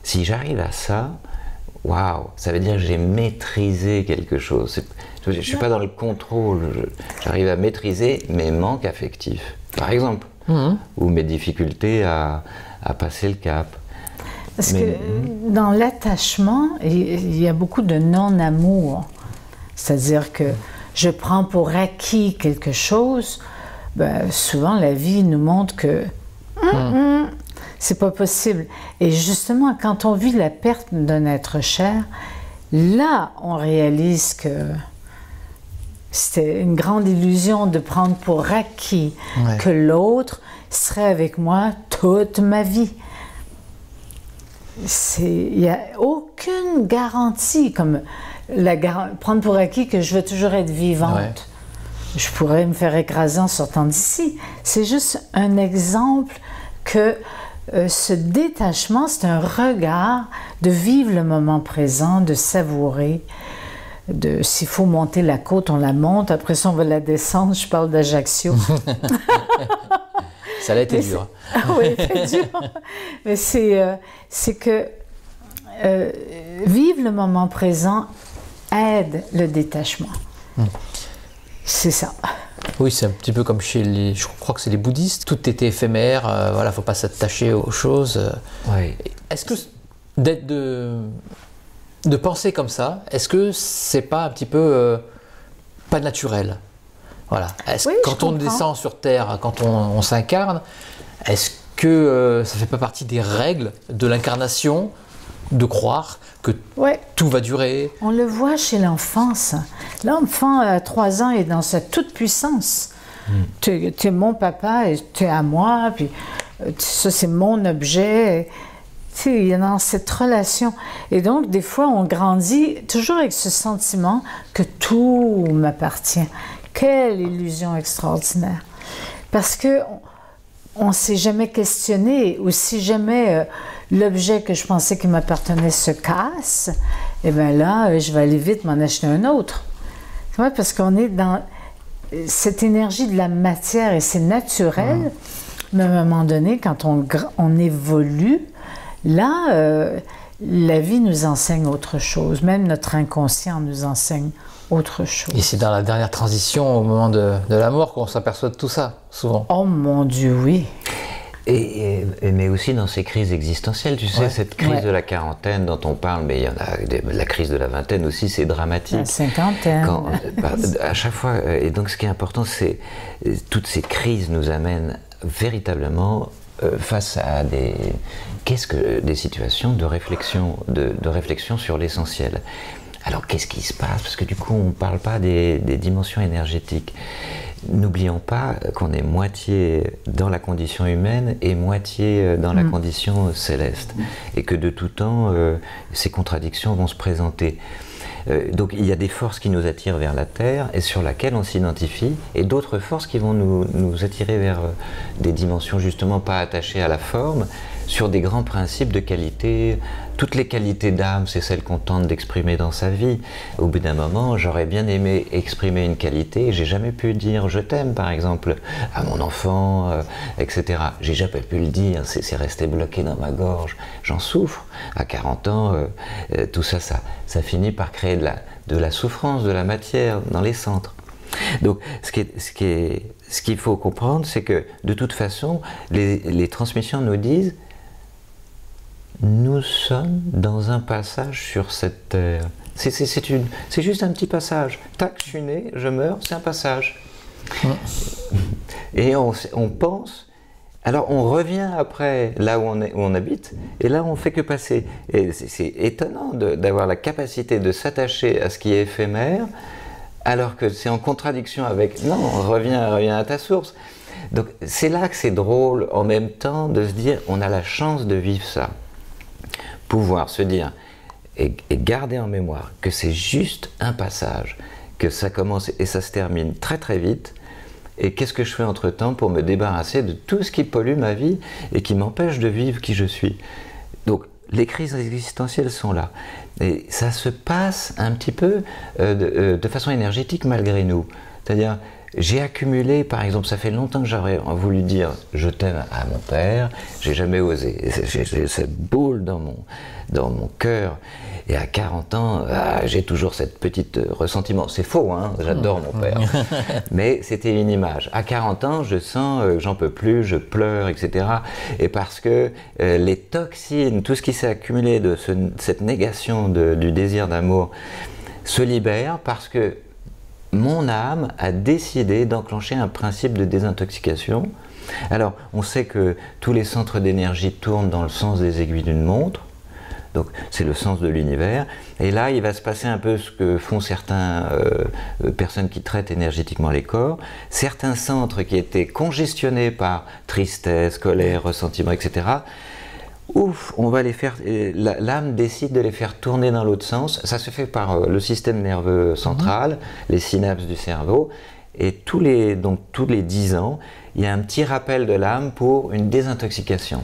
Speaker 3: si j'arrive à ça, waouh, ça veut dire que j'ai maîtrisé quelque chose. Je ne suis pas dans le contrôle, j'arrive à maîtriser mes manques affectifs, par exemple, ou mes difficultés à passer le cap.
Speaker 2: Parce que dans l'attachement, il y a beaucoup de non-amour. C'est-à-dire que je prends pour acquis quelque chose, ben, souvent la vie nous montre que c'est pas possible. Et justement, quand on vit la perte d'un être cher, là, on réalise que c'était une grande illusion de prendre pour acquis que l'autre serait avec moi toute ma vie. Il n'y a aucune garantie, comme prendre pour acquis que je vais toujours être vivante. Ouais. Je pourrais me faire écraser en sortant d'ici. C'est juste un exemple que ce détachement, c'est un regard de vivre le moment présent, de savourer. S'il faut monter la côte, on la monte. Après ça, on va la descendre. Je parle d'Ajaccio.
Speaker 1: Ça a été dur.
Speaker 2: Oui, c'est dur. Mais c'est que vivre le moment présent aide le détachement. C'est ça.
Speaker 1: Oui, c'est un petit peu comme chez les... Je crois que c'est les bouddhistes. Tout était éphémère. Voilà, faut pas s'attacher aux choses.
Speaker 3: Oui.
Speaker 1: Est-ce que de penser comme ça, est-ce que c'est pas un petit peu pas naturel? Voilà. Quand on descend sur Terre, quand on s'incarne, est-ce que ça ne fait pas partie des règles de l'incarnation de croire que tout va durer?
Speaker 2: On le voit chez l'enfant, ça. L'enfant à 3 ans est dans sa toute-puissance. Tu es mon papa et tu es à moi, puis ça c'est mon objet. Tu sais, il y a dans cette relation. Et donc, des fois, on grandit toujours avec ce sentiment que tout m'appartient. Quelle illusion extraordinaire! Parce que on ne s'est jamais questionné, ou si jamais l'objet que je pensais qui m'appartenait se casse, et bien là, je vais aller vite m'en acheter un autre. Tu vois, parce qu'on est dans cette énergie de la matière et c'est naturel, mais à un moment donné, quand on évolue, là, la vie nous enseigne autre chose, même notre inconscient nous enseigne autre chose.
Speaker 1: Et c'est dans la dernière transition, au moment de la mort, qu'on s'aperçoit de tout ça, souvent.
Speaker 2: Oh mon Dieu, oui.
Speaker 3: Mais aussi dans ces crises existentielles, tu sais, cette crise de la quarantaine dont on parle, mais il y en a la crise de la vingtaine aussi, c'est dramatique.
Speaker 2: La cinquantaine.
Speaker 3: À chaque fois, et donc ce qui est important, c'est toutes ces crises nous amènent véritablement face à des situations de réflexion, de réflexion sur l'essentiel. Alors qu'est-ce qui se passe? Parce que du coup, on ne parle pas des dimensions énergétiques. N'oublions pas qu'on est moitié dans la condition humaine et moitié dans la condition céleste. Et que de tout temps, ces contradictions vont se présenter. Donc il y a des forces qui nous attirent vers la Terre et sur laquelle on s'identifie, et d'autres forces qui vont nous attirer vers des dimensions justement pas attachées à la forme, sur des grands principes de qualité. Toutes les qualités d'âme, c'est celles qu'on tente d'exprimer dans sa vie. Au bout d'un moment, j'aurais bien aimé exprimer une qualité, j'ai jamais pu dire je t'aime par exemple à mon enfant, etc. J'ai jamais pu le dire, c'est resté bloqué dans ma gorge, j'en souffre. À 40 ans, tout ça finit par créer de la souffrance, de la matière dans les centres. Donc ce qu'il faut comprendre, c'est que de toute façon, les transmissions nous disent: nous sommes dans un passage sur cette terre. C'est juste un petit passage. Tac, je suis né, je meurs, c'est un passage. Et on pense, alors on revient après là où on habite, et là on fait que passer. Et c'est étonnant d'avoir la capacité de s'attacher à ce qui est éphémère, alors que c'est en contradiction avec, non, reviens à ta source. Donc c'est là que c'est drôle en même temps de se dire, on a la chance de vivre ça. Pouvoir se dire et garder en mémoire que c'est juste un passage, que ça commence et ça se termine très très vite, et qu'est-ce que je fais entre-temps pour me débarrasser de tout ce qui pollue ma vie et qui m'empêche de vivre qui je suis. Donc les crises existentielles sont là, et ça se passe un petit peu de façon énergétique malgré nous. C'est-à-dire, j'ai accumulé, par exemple, ça fait longtemps que j'aurais voulu dire je t'aime à mon père, j'ai jamais osé. J'ai cette boule dans mon cœur, et à 40 ans, j'ai toujours cette petite ressentiment. C'est faux, hein, j'adore mon père, mais c'était une image. À 40 ans, je sens que j'en peux plus, je pleure, etc. Et parce que les toxines, tout ce qui s'est accumulé de cette négation du désir d'amour se libère, parce que mon âme a décidé d'enclencher un principe de désintoxication. Alors, on sait que tous les centres d'énergie tournent dans le sens des aiguilles d'une montre, donc c'est le sens de l'univers, et là il va se passer un peu ce que font certaines personnes qui traitent énergétiquement les corps. Certains centres qui étaient congestionnés par tristesse, colère, ressentiment, etc., ouf, on va les faire, l'âme décide de les faire tourner dans l'autre sens. Ça se fait par le système nerveux central, les synapses du cerveau, et tous les 10 ans, il y a un petit rappel de l'âme pour une désintoxication.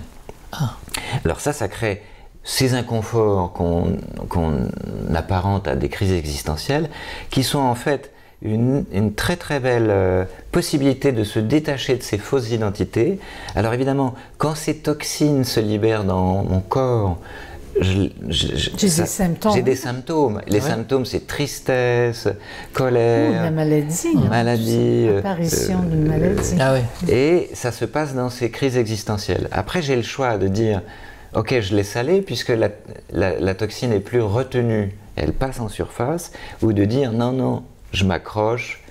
Speaker 3: Alors ça crée ces inconforts qu'on apparente à des crises existentielles, qui sont en fait une très très belle possibilité de se détacher de ces fausses identités. Alors évidemment, quand ces toxines se libèrent dans mon corps, j'ai des symptômes. Les symptômes, c'est tristesse, colère,
Speaker 2: la maladie, apparition d'une maladie.
Speaker 3: Et ça se passe dans ces crises existentielles. Après, j'ai le choix de dire ok, je laisse aller puisque la toxine n'est plus retenue, elle passe en surface, ou de dire non, je m'accroche,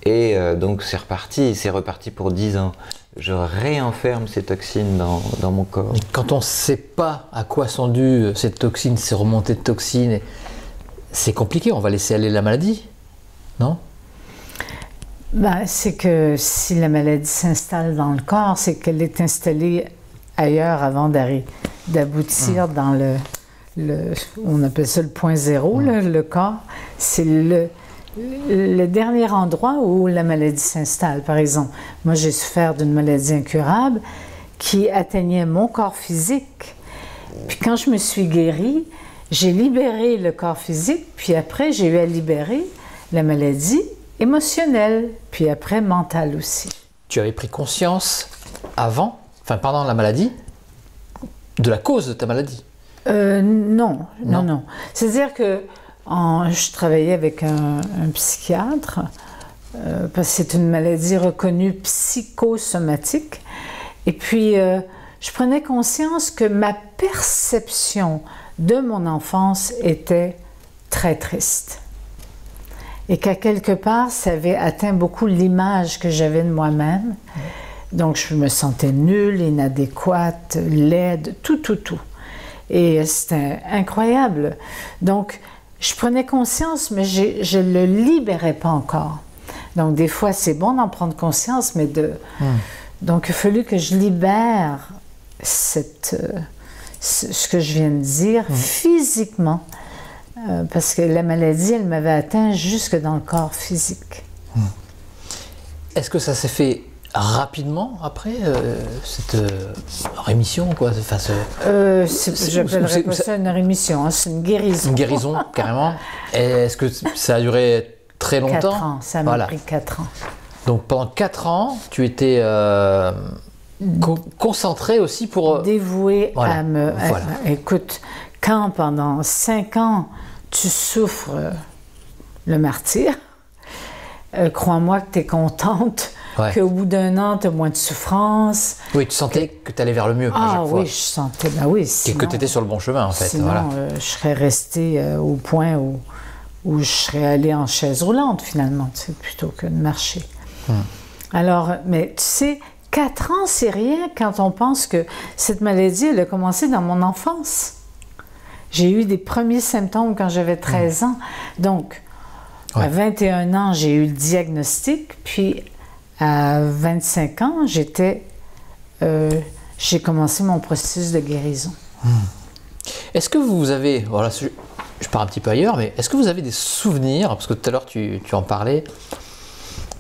Speaker 3: et donc c'est reparti pour 10 ans. Je réenferme ces toxines dans mon corps.
Speaker 1: Quand on ne sait pas à quoi sont dues ces toxines, ces remontées de toxines, c'est compliqué, on va laisser aller la maladie, non?
Speaker 2: Ben, c'est que si la maladie s'installe dans le corps, c'est qu'elle est installée ailleurs avant d'aboutir dans on appelle ça le point zéro, là, le corps. C'est le dernier endroit où la maladie s'installe. Par exemple, moi j'ai souffert d'une maladie incurable qui atteignait mon corps physique. Puis quand je me suis guérie, j'ai libéré le corps physique, puis après j'ai eu à libérer la maladie émotionnelle, puis après mentale aussi.
Speaker 1: Tu avais pris conscience avant, enfin pendant la maladie, de la cause de ta maladie?
Speaker 2: Non. C'est-à-dire que je travaillais avec un psychiatre, parce que c'est une maladie reconnue psychosomatique, et puis je prenais conscience que ma perception de mon enfance était très triste. Et qu'à quelque part, ça avait atteint beaucoup l'image que j'avais de moi-même. Donc, je me sentais nulle, inadéquate, laide, tout. Et c'était incroyable. Donc, je prenais conscience, mais je ne le libérais pas encore. Donc, des fois, c'est bon d'en prendre conscience, mais Donc, il a fallu que je libère ce que je viens de dire physiquement. Parce que la maladie, elle m'avait atteint jusque dans le corps physique.
Speaker 1: Est-ce que ça s'est fait rapidement après cette rémission, quoi? Enfin,
Speaker 2: j'appellerais pas ça une rémission, hein, c'est une guérison.
Speaker 1: Une guérison, carrément. Est-ce que ça a duré très longtemps?
Speaker 2: 4 ans, ça m'a pris 4 ans.
Speaker 1: Donc pendant 4 ans, tu étais concentré aussi pour...
Speaker 2: Dévouée à me... Écoute, quand pendant 5 ans, tu souffres le martyre, crois-moi que tu es contente, qu'au bout d'un an, tu as moins de souffrance.
Speaker 1: Oui, tu sentais que tu allais vers le mieux à chaque fois.
Speaker 2: Oui, je sentais, oui.
Speaker 1: Et que tu étais sur le bon chemin, en fait.
Speaker 2: Sinon, je serais restée au point où je serais allée en chaise roulante, finalement, plutôt que de marcher. Alors, mais tu sais, 4 ans, c'est rien quand on pense que cette maladie, elle a commencé dans mon enfance. J'ai eu des premiers symptômes quand j'avais 13 ans. Donc, à 21 ans, j'ai eu le diagnostic, puis à 25 ans, j'ai commencé mon processus de guérison.
Speaker 1: Est-ce que vous avez, voilà, je pars un petit peu ailleurs, mais est-ce que vous avez des souvenirs, parce que tout à l'heure tu en parlais,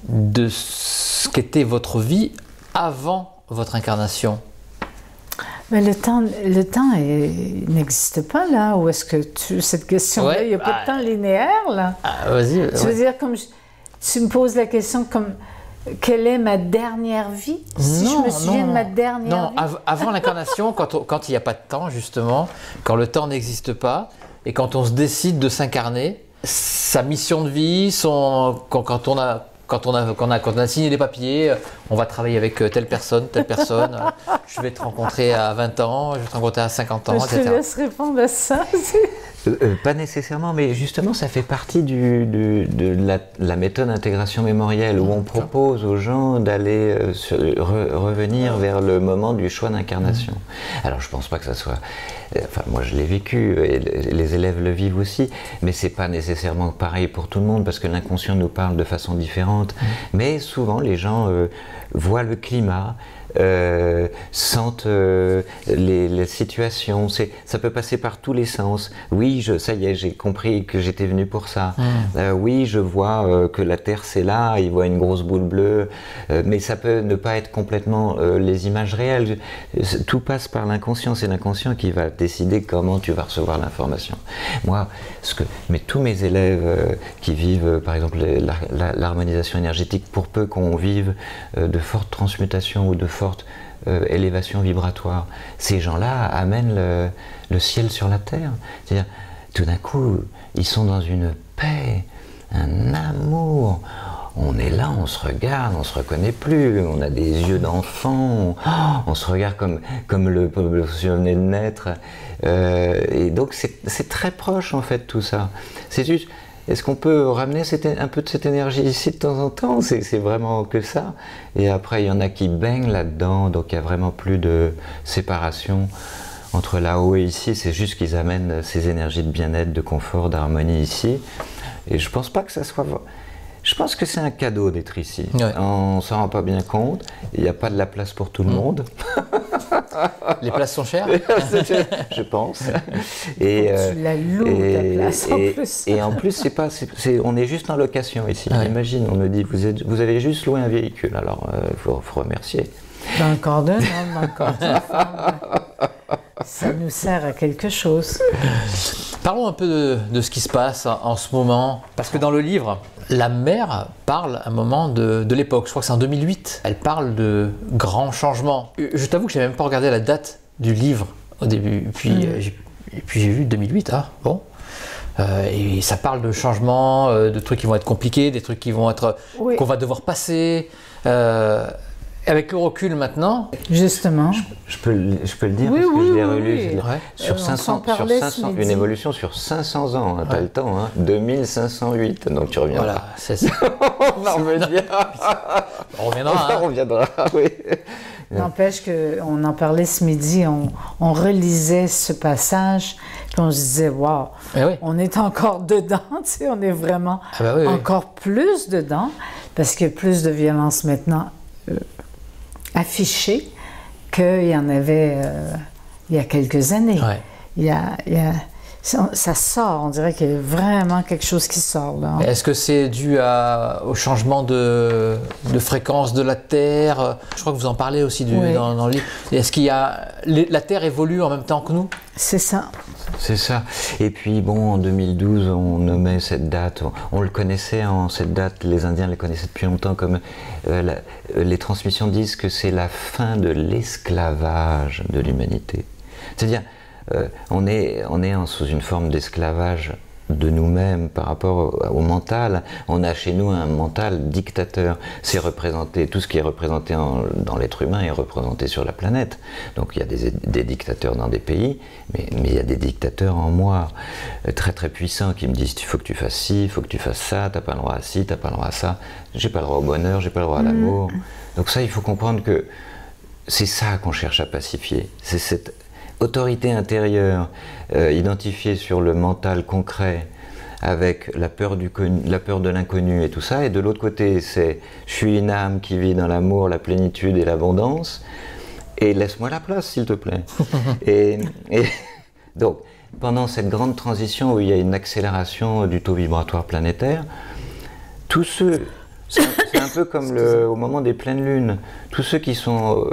Speaker 1: de ce qu'était votre vie avant votre incarnation?
Speaker 2: Mais le temps n'existe pas là. Ou est-ce que cette question-là, il n'y a pas de temps linéaire là?
Speaker 1: Vas-y.
Speaker 2: Tu veux dire, comme tu me poses la question comme quelle est ma dernière vie? Si je me souviens de ma dernière vie?
Speaker 1: Non, avant l'incarnation, quand il n'y a pas de temps justement, quand le temps n'existe pas, et quand on se décide de s'incarner, sa mission de vie, quand on a signé les papiers, on va travailler avec telle personne, je vais te rencontrer à 20 ans, je vais te rencontrer à 50 ans, etc.
Speaker 2: Je te laisse répondre à ça.
Speaker 3: Pas nécessairement, mais justement, ça fait partie de la méthode d'intégration mémorielle où on propose aux gens d'aller revenir vers le moment du choix d'incarnation. Alors, je pense pas que ça soit... Enfin, moi, je l'ai vécu, et les élèves le vivent aussi, mais c'est pas nécessairement pareil pour tout le monde, parce que l'inconscient nous parle de façon différente. Mais souvent, les gens voient le climat, sentent les situations, ça peut passer par tous les sens. Oui, ça y est, j'ai compris que j'étais venu pour ça. Oui, je vois que la Terre c'est là, il voit une grosse boule bleue, mais ça peut ne pas être complètement les images réelles. Tout passe par l'inconscient, c'est l'inconscient qui va décider comment tu vas recevoir l'information. Moi, mais tous mes élèves qui vivent par exemple l'harmonisation énergétique, pour peu qu'on vive de fortes transmutations ou de forte élévation vibratoire, ces gens-là amènent le ciel sur la terre. C'est-à-dire, tout d'un coup, ils sont dans une paix, un amour. On est là, on se regarde, on se reconnaît plus, on a des yeux d'enfant, on se regarde comme le si on venait de naître. Et donc, c'est très proche, en fait, tout ça. C'est juste... Est-ce qu'on peut ramener un peu de cette énergie ici de temps en temps? C'est vraiment que ça. Et après, il y en a qui baignent là-dedans, donc il n'y a vraiment plus de séparation entre là-haut et ici. C'est juste qu'ils amènent ces énergies de bien-être, de confort, d'harmonie ici. Et je ne pense pas que ça soit... Je pense que c'est un cadeau d'être ici.
Speaker 1: Ouais.
Speaker 3: On ne s'en rend pas bien compte. Il n'y a pas de la place pour tout le monde.
Speaker 1: Les places sont chères.
Speaker 3: Je pense. Et,
Speaker 2: Tu la loues, ta place, en plus.
Speaker 3: Et en plus, on est juste en location ici.
Speaker 1: Ouais.
Speaker 3: Imagine, on me dit, vous avez juste loué un véhicule, alors il faut remercier.
Speaker 2: Dans le corps d'un homme, dans le corps d'une femme, ça nous sert à quelque chose.
Speaker 1: Parlons un peu de ce qui se passe en ce moment, parce que dans le livre, la mère parle à un moment de l'époque, je crois que c'est en 2008, elle parle de grands changements. Je t'avoue que je n'ai même pas regardé la date du livre au début, et puis j'ai vu 2008, ah bon. Et ça parle de changements, de trucs qui vont être compliqués, des trucs qui vont être
Speaker 2: Oui.
Speaker 1: qu'on va devoir passer. Avec le recul maintenant,
Speaker 2: Justement.
Speaker 3: Je peux le dire
Speaker 2: Oui,
Speaker 3: parce que
Speaker 2: oui,
Speaker 3: je l'ai
Speaker 2: oui,
Speaker 3: relu.
Speaker 2: oui.
Speaker 1: Ouais.
Speaker 3: Sur
Speaker 2: On
Speaker 3: 500,
Speaker 2: s'en parlait ce
Speaker 3: une
Speaker 2: midi.
Speaker 3: évolution sur 500 ans, hein, t'as le temps, hein, 2508, donc tu reviendras.
Speaker 1: voilà, c'est ça.
Speaker 3: On va revenir.
Speaker 1: On reviendra.
Speaker 3: On
Speaker 1: Hein.
Speaker 3: reviendra, oui.
Speaker 2: N'empêche qu'on en parlait ce midi, on relisait ce passage, puis on se disait, waouh,
Speaker 1: Eh oui.
Speaker 2: on est encore dedans, tu sais, on est vraiment
Speaker 1: Ah bah oui, oui.
Speaker 2: encore plus dedans, parce qu'il y a plus de violence maintenant affichée qu'il y en avait il y a quelques années.
Speaker 1: Ouais.
Speaker 2: Ça sort, on dirait qu'il y a vraiment quelque chose qui sort là.
Speaker 1: Est-ce que c'est dû au changement de fréquence de la Terre? Je crois que vous en parlez aussi
Speaker 2: Oui.
Speaker 1: dans le livre. Est-ce qu'il y a la Terre évolue en même temps que nous?
Speaker 2: C'est ça.
Speaker 3: C'est ça. Et puis bon, en 2012, on nommait cette date, on le connaissait, cette date, les Indiens le connaissaient depuis longtemps, comme les transmissions disent que c'est la fin de l'esclavage de l'humanité. C'est-à-dire, on est sous une forme d'esclavage de nous-mêmes par rapport au mental. On a chez nous un mental dictateur. C'est représenté, tout ce qui est représenté dans l'être humain est représenté sur la planète. Donc il y a des dictateurs dans des pays, mais il y a des dictateurs en moi, très très puissants, qui me disent il faut que tu fasses ci, il faut que tu fasses ça, t'as pas le droit à ci, t'as pas le droit à ça, j'ai pas le droit au bonheur, j'ai pas le droit à l'amour. Donc ça, il faut comprendre que c'est ça qu'on cherche à pacifier. C'est cette autorité intérieure identifiée sur le mental concret avec la peur de l'inconnu et tout ça, et de l'autre côté c'est je suis une âme qui vit dans l'amour, la plénitude et l'abondance, et laisse-moi la place s'il te plaît. et donc pendant cette grande transition où il y a une accélération du taux vibratoire planétaire, tous ceux, c'est un peu comme au moment des pleines lunes, tous ceux qui sont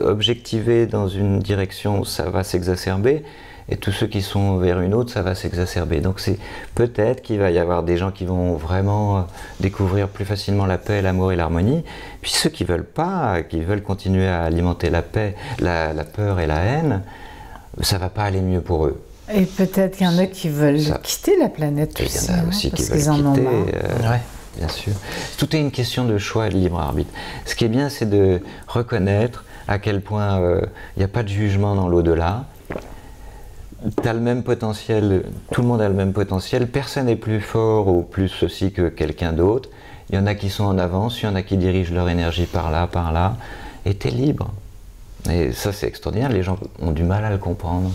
Speaker 3: objectivés dans une direction, ça va s'exacerber, et tous ceux qui sont vers une autre, ça va s'exacerber. Donc c'est peut-être qu'il va y avoir des gens qui vont vraiment découvrir plus facilement la paix, l'amour et l'harmonie, puis ceux qui veulent pas, qui veulent continuer à alimenter la paix, la peur et la haine, ça va pas aller mieux pour eux.
Speaker 2: Et peut-être qu'il y en a qui veulent quitter la planète
Speaker 3: Et
Speaker 2: aussi,
Speaker 3: il y en a aussi
Speaker 2: parce
Speaker 3: qui veulent
Speaker 2: qu'ils en ont
Speaker 3: quitter.
Speaker 2: marre.
Speaker 1: Ouais.
Speaker 3: Bien sûr. Tout est une question de choix et de libre arbitre. Ce qui est bien, c'est de reconnaître à quel point il n'y a pas de jugement dans l'au-delà. Tu as le même potentiel, tout le monde a le même potentiel, personne n'est plus fort ou plus ceci que quelqu'un d'autre. Il y en a qui sont en avance, il y en a qui dirigent leur énergie par là, et tu es libre. Et ça, c'est extraordinaire, les gens ont du mal à le comprendre.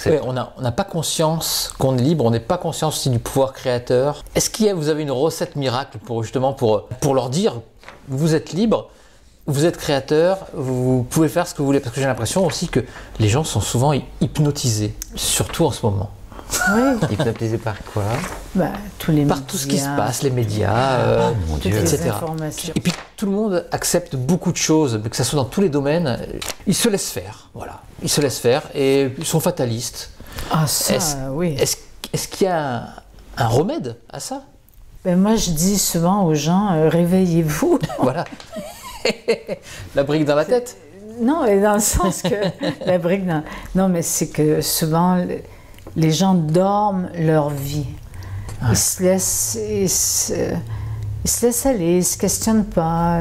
Speaker 1: Ouais, on n'a pas conscience qu'on est libre, on n'est pas conscient aussi du pouvoir créateur. Est-ce que vous avez une recette miracle pour leur dire vous êtes libre, vous êtes créateur, vous pouvez faire ce que vous voulez? Parce que j'ai l'impression aussi que les gens sont souvent hypnotisés, surtout en ce moment.
Speaker 2: Oui,
Speaker 3: Hypnotisé par quoi?
Speaker 2: tous les
Speaker 1: Par tout ce qui se
Speaker 2: médias,
Speaker 1: passe, les médias,
Speaker 3: Mon
Speaker 2: toutes
Speaker 3: Dieu.
Speaker 2: les
Speaker 1: etc.
Speaker 2: informations.
Speaker 1: Et puis tout le monde accepte beaucoup de choses, que ce soit dans tous les domaines. Ils se laissent faire, voilà. Ils se laissent faire et ils sont fatalistes.
Speaker 2: Ah ça, oui.
Speaker 1: Est-ce qu'il y a un remède à ça?
Speaker 2: Ben, moi, je dis souvent aux gens, réveillez-vous.
Speaker 1: Voilà. La brique dans la tête.
Speaker 2: Non, et dans le sens que la brique dans... Non, mais c'est que souvent, les gens dorment leur vie. Ils se laissent aller, ils ne se questionnent pas.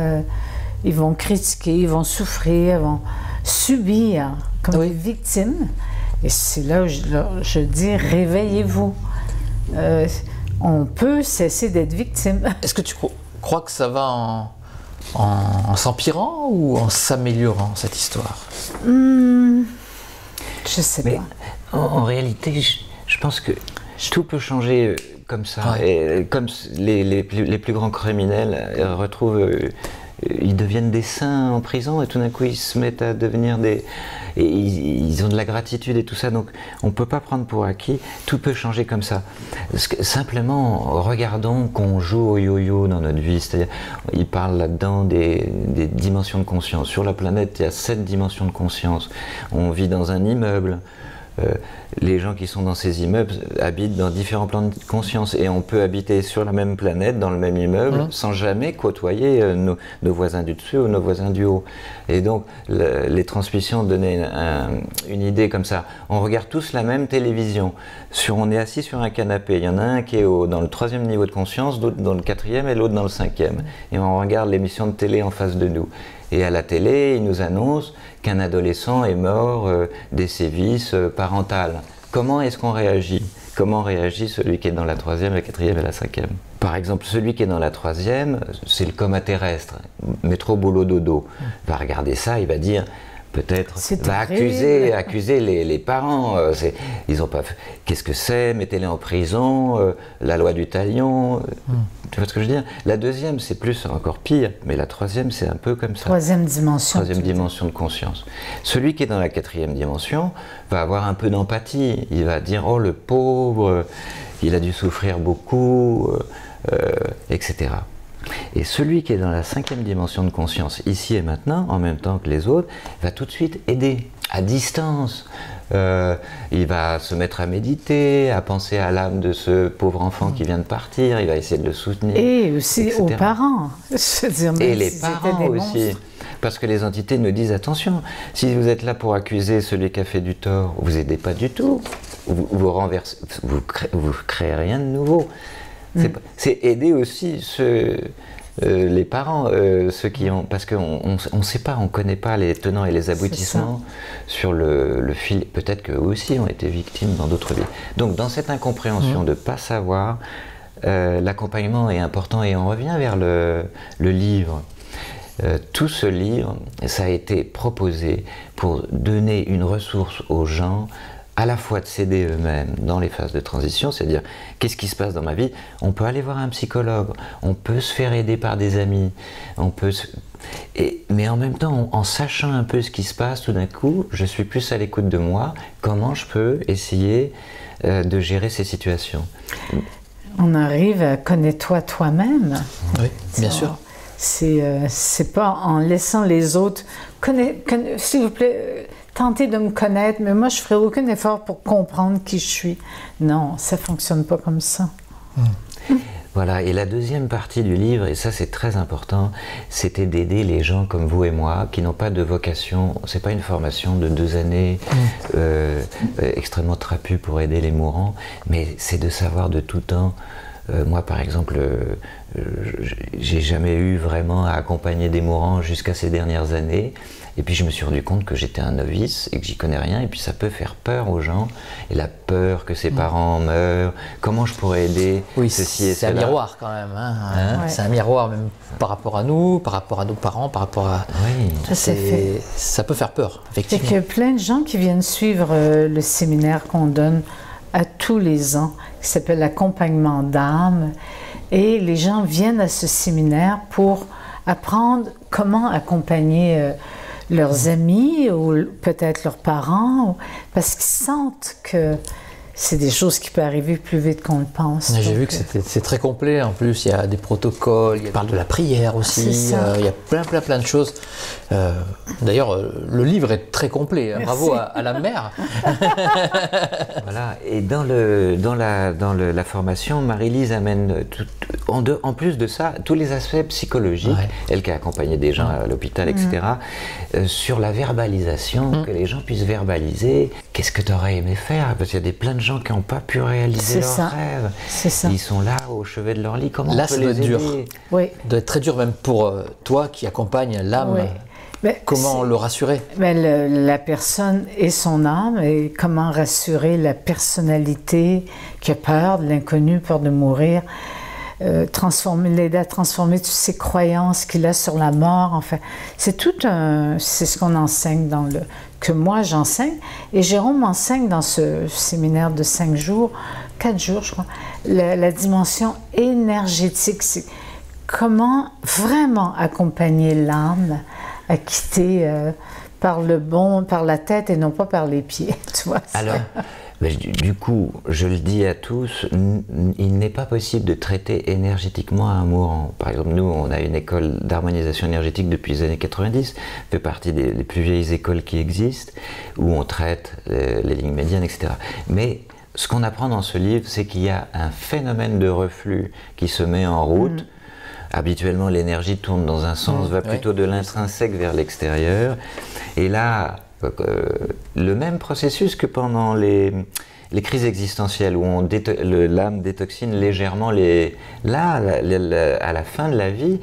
Speaker 2: Ils vont critiquer, ils vont souffrir, ils vont subir comme des victimes. Et c'est là où je dis, réveillez-vous. On peut cesser d'être victime.
Speaker 1: Est-ce que tu crois que ça va en s'empirant ou en s'améliorant, cette histoire?
Speaker 2: Je sais
Speaker 3: Mais
Speaker 2: pas.
Speaker 3: en réalité, je pense que tout peut changer. comme ça.
Speaker 1: Ouais.
Speaker 3: Et comme les plus grands criminels retrouvent, ils deviennent des saints en prison et tout d'un coup ils se mettent à devenir des... Et ils ont de la gratitude et tout ça, donc on ne peut pas prendre pour acquis, tout peut changer comme ça. Simplement, regardons qu'on joue au yo-yo dans notre vie, c'est-à-dire, il parle là-dedans des dimensions de conscience. Sur la planète, il y a 7 dimensions de conscience. On vit dans un immeuble. Les gens qui sont dans ces immeubles habitent dans différents plans de conscience et on peut habiter sur la même planète, dans le même immeuble, sans jamais côtoyer nos voisins du dessus ou nos voisins du haut. Et donc les transmissions donnaient une idée comme ça. On regarde tous la même télévision. On est assis sur un canapé. Il y en a un qui est dans le 3e niveau de conscience, l'autre dans le 4e et l'autre dans le 5e. Et on regarde l'émission de télé en face de nous. Et à la télé, ils nous annoncent qu'un adolescent est mort des sévices parentales. Comment est-ce qu'on réagit? Comment réagit celui qui est dans la 3e, la 4e et la 5e? Par exemple, celui qui est dans la 3e, c'est le coma terrestre, métro boulot dodo. Il va regarder ça, il va dire, peut-être, va accuser les parents. Ils ont pas fait. Qu'est-ce que c'est? Mettez-les en prison, la loi du talion. Tu vois ce que je veux dire? La 2e, c'est plus encore pire, mais la 3e, c'est un peu comme ça.
Speaker 2: 3e dimension.
Speaker 3: 3e dimension de conscience. Celui qui est dans la 4e dimension va avoir un peu d'empathie. Il va dire, oh le pauvre, il a dû souffrir beaucoup, etc. Et celui qui est dans la 5e dimension de conscience, ici et maintenant, en même temps que les autres, va tout de suite aider, à distance. Il va se mettre à méditer, à penser à l'âme de ce pauvre enfant qui vient de partir, il va essayer de le soutenir.
Speaker 2: Et aussi
Speaker 3: etc.
Speaker 2: aux parents. Je veux dire,
Speaker 3: et les parents aussi. Parce que les entités nous disent, attention, si vous êtes là pour accuser celui qui a fait du tort, vous n'aidez pas du tout. Vous renversez, vous créez rien de nouveau. C'est aider aussi les parents, ceux qui ont... Parce qu'on ne sait pas, on ne connaît pas les tenants et les aboutissements sur le fil. Peut-être qu'eux aussi ont été victimes dans d'autres vies. Donc dans cette incompréhension de ne pas savoir, l'accompagnement est important et on revient vers le livre. Tout ce livre, ça a été proposé pour donner une ressource aux gens à la fois de s'aider eux-mêmes dans les phases de transition, c'est-à-dire qu'est-ce qui se passe dans ma vie, on peut aller voir un psychologue, on peut se faire aider par des amis, mais en même temps, en sachant un peu ce qui se passe, tout d'un coup, je suis plus à l'écoute de moi, comment je peux essayer de gérer ces situations.
Speaker 2: On arrive à connaître toi-même.
Speaker 1: Oui, bien sûr.
Speaker 2: C'est pas en laissant les autres s'il vous plaît, tentez de me connaître, mais moi je ferai aucun effort pour comprendre qui je suis. Non, ça fonctionne pas comme ça.
Speaker 3: Voilà, et la 2e partie du livre, et ça c'est très important, c'était d'aider les gens comme vous et moi qui n'ont pas de vocation. C'est pas une formation de 2 années extrêmement trapue pour aider les mourants, mais c'est de savoir de tout temps. Moi, par exemple, j'ai jamais eu vraiment à accompagner des mourants jusqu'à ces dernières années. Et puis je me suis rendu compte que j'étais un novice et que j'y connais rien. Et puis ça peut faire peur aux gens. Et la peur que ses parents meurent. Comment je pourrais aider ceci et cela.
Speaker 1: C'est un miroir quand même. Ouais. C'est un miroir même par rapport à nous, par rapport à nos parents, par rapport à...
Speaker 2: Oui,
Speaker 1: ça peut faire peur, effectivement.
Speaker 2: Il y a plein de gens qui viennent suivre le séminaire qu'on donne à tous les ans, qui s'appelle l'accompagnement d'âme. Et les gens viennent à ce séminaire pour apprendre comment accompagner leurs amis ou peut-être leurs parents, parce qu'ils sentent que c'est des choses qui peuvent arriver plus vite qu'on le pense.
Speaker 1: J'ai vu que c'est très complet. En plus, il y a des protocoles, il parle de la prière aussi. Il y a plein de choses. D'ailleurs, le livre est très complet. Bravo à la mère.
Speaker 3: Voilà. Et dans la formation, Marie-Lise amène, en plus de ça, tous les aspects psychologiques, elle qui a accompagné des gens à l'hôpital, etc., sur la verbalisation, que les gens puissent verbaliser. Qu'est-ce que tu aurais aimé faire? Parce qu'il y a plein de gens qui n'ont pas pu réaliser leurs rêves. Ils sont là au chevet de leur lit. Comment on peut les aider?
Speaker 2: Oui.
Speaker 1: Ça doit être très dur même pour toi qui accompagne l'âme. Comment le rassurer?
Speaker 2: La personne et son âme, et comment rassurer la personnalité qui a peur de l'inconnu, peur de mourir. l'aider à transformer toutes ces croyances qu'il a sur la mort. Enfin, c'est c'est ce qu'on enseigne que moi j'enseigne. Et Jérôme enseigne dans ce séminaire de 5 jours, 4 jours, je crois, la dimension énergétique. C'est comment vraiment accompagner l'âme à quitter par la tête et non pas par les pieds, tu vois.
Speaker 3: Alors, du coup, je le dis à tous, il n'est pas possible de traiter énergétiquement un mourant. Par exemple, nous, on a une école d'harmonisation énergétique depuis les années 90, fait partie des plus vieilles écoles qui existent, où on traite les lignes médianes, etc. Mais ce qu'on apprend dans ce livre, c'est qu'il y a un phénomène de reflux qui se met en route. Habituellement, l'énergie tourne dans un sens, va plutôt de l'intrinsèque vers l'extérieur. Et là, le même processus que pendant les crises existentielles, où l'âme détoxine légèrement là, à la fin de la vie,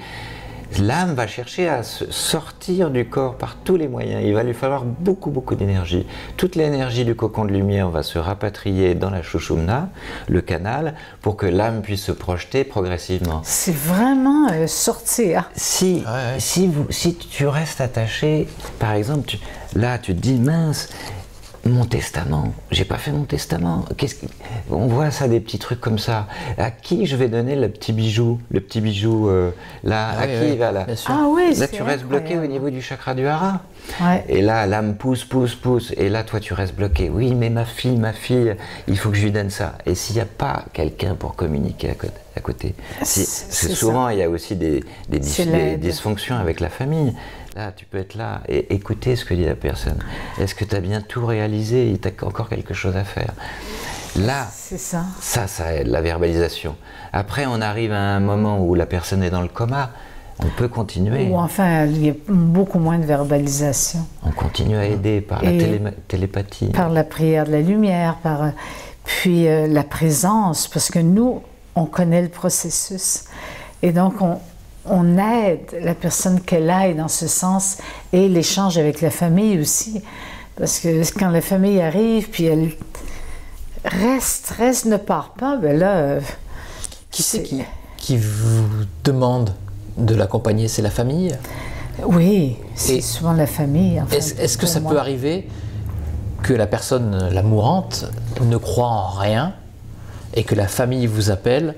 Speaker 3: l'âme va chercher à sortir du corps par tous les moyens. Il va lui falloir beaucoup, beaucoup d'énergie. Toute l'énergie du cocon de lumière va se rapatrier dans la Sushumna, le canal, pour que l'âme puisse se projeter progressivement.
Speaker 2: C'est vraiment sortir.
Speaker 3: Si tu restes attaché, par exemple, là tu te dis, mince, mon testament, j'ai pas fait mon testament. On voit ça, des petits trucs comme ça. À qui je vais donner le petit bijou là, à qui il va là?
Speaker 2: Ah oui,
Speaker 3: là tu restes bloqué au niveau du chakra du hara.
Speaker 2: Ouais.
Speaker 3: Et là, l'âme pousse. Et là, toi, tu restes bloqué. Oui, mais ma fille, il faut que je lui donne ça. Et s'il n'y a pas quelqu'un pour communiquer à côté, souvent, il y a aussi des dysfonctions avec la famille. Là, tu peux être là et écouter ce que dit la personne. Est-ce que tu as bien tout réalisé? Il t'a encore quelque chose à faire. Là, ça aide, la verbalisation. Après, on arrive à un moment où la personne est dans le coma. On peut continuer.
Speaker 2: Ou enfin, il y a beaucoup moins de verbalisation.
Speaker 3: On continue à aider par la télépathie.
Speaker 2: Par la prière de la lumière, puis la présence, parce que nous, on connaît le processus. Et donc, on aide la personne qu'elle aille dans ce sens, et l'échange avec la famille aussi. Parce que quand la famille arrive, puis elle reste, ne part pas, ben là...
Speaker 1: Qui c'est qui vous demande de l'accompagner? C'est la famille?
Speaker 2: Oui, c'est souvent la famille. Enfin,
Speaker 1: est-ce que ça peut arriver que la personne, la mourante, ne croit en rien et que la famille vous appelle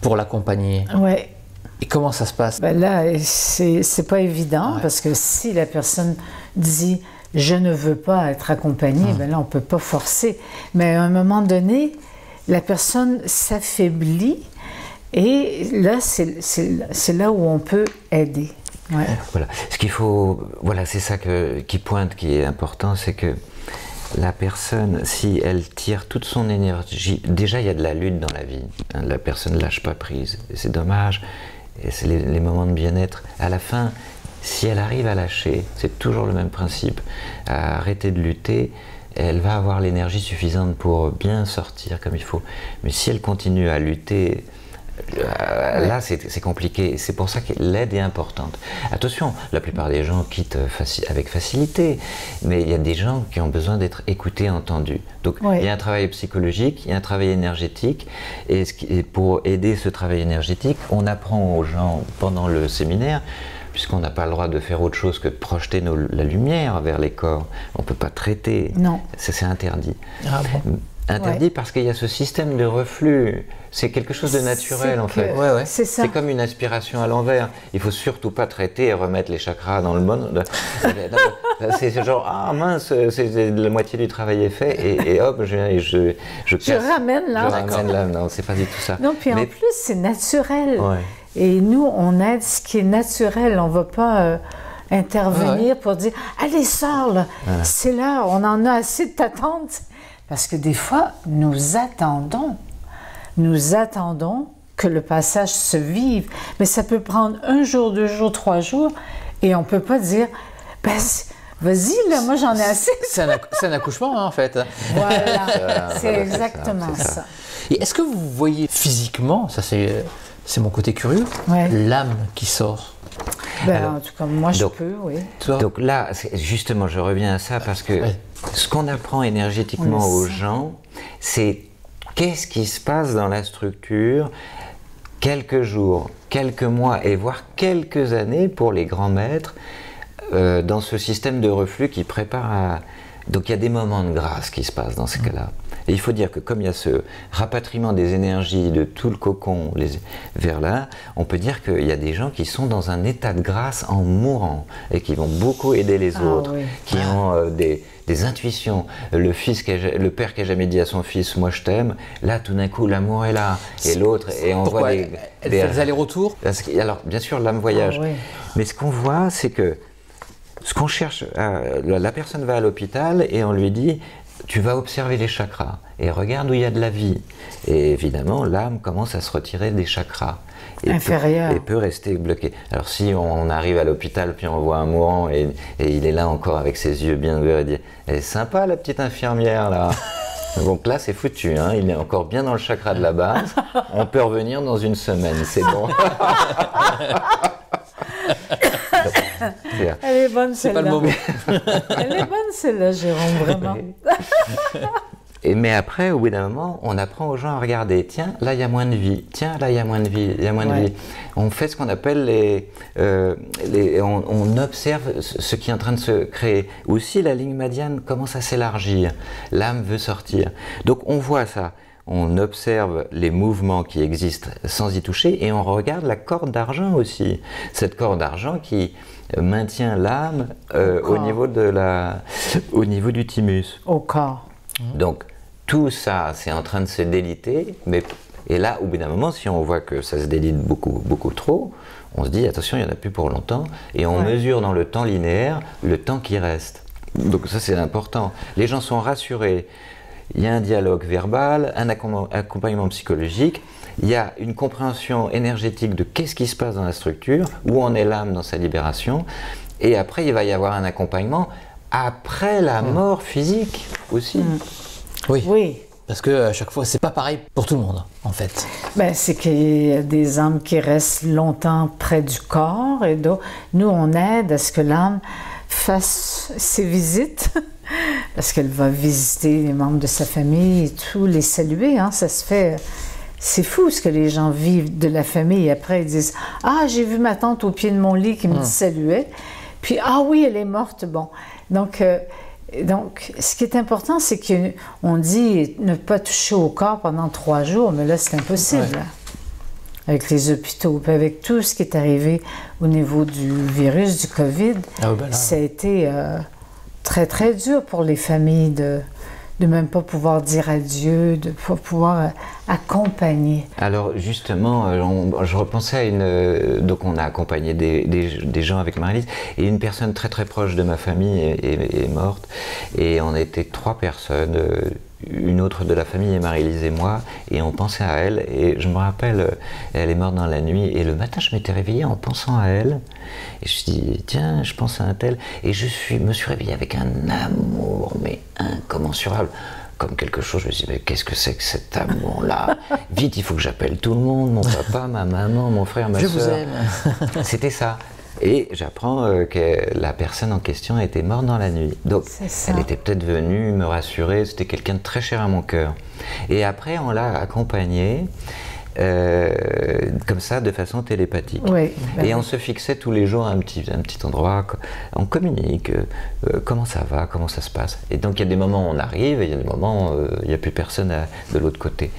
Speaker 1: pour l'accompagner?
Speaker 2: Oui.
Speaker 1: Et comment ça se passe?
Speaker 2: Ben là, c'est pas évident, parce que si la personne dit « je ne veux pas être accompagnée », ben là, on peut pas forcer. Mais à un moment donné, la personne s'affaiblit. Et là, c'est là où on peut aider. Ouais.
Speaker 3: Voilà. Ce qu'il faut, c'est ça qui pointe, qui est important, c'est que la personne, si elle tire toute son énergie, déjà il y a de la lutte dans la vie. Hein, la personne ne lâche pas prise. Et c'est dommage. Et c'est les moments de bien-être. À la fin, si elle arrive à lâcher, c'est toujours le même principe, à arrêter de lutter, elle va avoir l'énergie suffisante pour bien sortir comme il faut. Mais si elle continue à lutter, là c'est compliqué. C'est pour ça que l'aide est importante. Attention, la plupart des gens quittent avec facilité, mais il y a des gens qui ont besoin d'être écoutés, entendus. Donc il y a un travail psychologique, il y a un travail énergétique, et pour aider ce travail énergétique, on apprend aux gens pendant le séminaire, puisqu'on n'a pas le droit de faire autre chose que de projeter la lumière vers les corps. On ne peut pas traiter.
Speaker 2: Non.
Speaker 3: C'est interdit.
Speaker 1: Ah bon.
Speaker 3: Interdit parce qu'il y a ce système de reflux. C'est quelque chose de naturel en fait. C'est comme une aspiration à l'envers. Il ne faut surtout pas traiter et remettre les chakras dans le monde. C'est genre, ah mince, la moitié du travail est fait et hop, je
Speaker 2: ramène l'âme.
Speaker 3: Je ramène l'âme. Non, c'est pas du tout ça.
Speaker 2: Non, puis en plus, c'est naturel. Ouais. Et nous, on aide ce qui est naturel. On ne va pas intervenir pour dire, allez, sors là, c'est l'heure, on en a assez de t'attendre. Parce que des fois, nous attendons que le passage se vive. Mais ça peut prendre 1 jour, 2 jours, 3 jours, et on ne peut pas dire, ben, vas-y, là, moi j'en ai assez.
Speaker 1: C'est un accouchement, hein, en fait.
Speaker 2: Voilà, c'est exactement ça.
Speaker 1: Et est-ce que vous voyez physiquement, ça c'est mon côté curieux, l'âme qui sort?
Speaker 2: Ben, alors, en tout cas, moi je peux, oui.
Speaker 3: Donc là, justement, je reviens à ça parce que ce qu'on apprend énergétiquement aux gens, c'est qu'est-ce qui se passe dans la structure, quelques jours, quelques mois et voire quelques années pour les grands maîtres dans ce système de reflux qui prépare à... Donc il y a des moments de grâce qui se passent dans ces cas-là. Et il faut dire que comme il y a ce rapatriement des énergies de tout le cocon vers là, on peut dire qu'il y a des gens qui sont dans un état de grâce en mourant et qui vont beaucoup aider les autres, qui ont des intuitions. Le père qui a jamais dit à son fils « moi je t'aime », là tout d'un coup l'amour est là. Et l'autre, et on voit
Speaker 1: elle fait des allers-retours?
Speaker 3: Alors bien sûr l'âme voyage. Mais ce qu'on voit, c'est que ce qu'on cherche, la personne va à l'hôpital et on lui dit « tu vas observer les chakras et regarde où il y a de la vie ». Et évidemment, l'âme commence à se retirer des chakras.
Speaker 2: Inférieurs.
Speaker 3: Et peut rester bloquée. Alors si on arrive à l'hôpital puis on voit un mourant et il est là encore avec ses yeux bien ouverts et dit « elle est sympa la petite infirmière là ». Donc là c'est foutu, hein. Il est encore bien dans le chakra de la base. On peut revenir dans une semaine, c'est bon.
Speaker 2: Elle est bonne celle-là.
Speaker 1: C'est pas le moment.
Speaker 2: Elle est bonne celle-là, Jérôme, vraiment.
Speaker 3: Mais après, au bout d'un moment, on apprend aux gens à regarder. Tiens, là il y a moins de vie. Tiens, là il y a moins de vie. Il y a moins de vie. On fait ce qu'on appelle on observe ce qui est en train de se créer. Aussi, la ligne médiane commence à s'élargir. L'âme veut sortir. Donc on voit ça. On observe les mouvements qui existent sans y toucher et on regarde la corde d'argent aussi. Cette corde d'argent qui maintient l'âme au niveau du thymus.
Speaker 2: Au corps.
Speaker 3: Donc tout ça, c'est en train de se déliter. Et là, au bout d'un moment, si on voit que ça se délite beaucoup, beaucoup trop, on se dit attention, il n'y en a plus pour longtemps. Et on mesure dans le temps linéaire le temps qui reste. Donc ça, c'est important. Les gens sont rassurés. Il y a un dialogue verbal, un accompagnement psychologique, il y a une compréhension énergétique de qu'est-ce qui se passe dans la structure, où en est l'âme dans sa libération, et après il va y avoir un accompagnement après la mort physique aussi.
Speaker 2: Oui.
Speaker 1: Parce que à chaque fois, c'est pas pareil pour tout le monde, en fait.
Speaker 2: C'est qu'il y a des âmes qui restent longtemps près du corps, et donc nous on aide à ce que l'âme fasse ses visites. Parce qu'elle va visiter les membres de sa famille et tout, les saluer, hein, ça se fait. C'est fou ce que les gens vivent de la famille. Après, ils disent « Ah, j'ai vu ma tante au pied de mon lit qui me saluait. » Puis « Ah oui, elle est morte. » Bon, donc, ce qui est important, c'est qu'on dit ne pas toucher au corps pendant 3 jours, mais là, c'est impossible. Avec les hôpitaux, puis avec tout ce qui est arrivé au niveau du virus, du COVID, ça a été... très, très dur pour les familles de même pas pouvoir dire adieu, de pas pouvoir accompagner.
Speaker 3: Alors justement, je repensais à donc on a accompagné des gens avec Marie-Lise, et une personne très très proche de ma famille est morte, et on était 3 personnes, une autre de la famille est Marie-Lise et moi, et on pensait à elle, et je me rappelle, elle est morte dans la nuit, et le matin je m'étais réveillé en pensant à elle, et je me suis dit, tiens, je pense à un tel, et me suis réveillé avec un amour, mais incommensurable, comme quelque chose, je me suis dit, mais qu'est-ce que c'est que cet amour-là? Vite, il faut que j'appelle tout le monde, mon papa, ma maman, mon frère, ma soeur.
Speaker 1: Je vous aime.
Speaker 3: C'était ça. Et j'apprends que la personne en question était morte dans la nuit. Donc, elle était peut-être venue me rassurer, c'était quelqu'un de très cher à mon cœur. Et après, on l'a accompagnée, comme ça, de façon télépathique. Et on se fixait tous les jours à un petit endroit, on communique, comment ça va, comment ça se passe. Et donc, il y a des moments où on arrive, et il y a des moments où il n'y a plus personne de l'autre côté.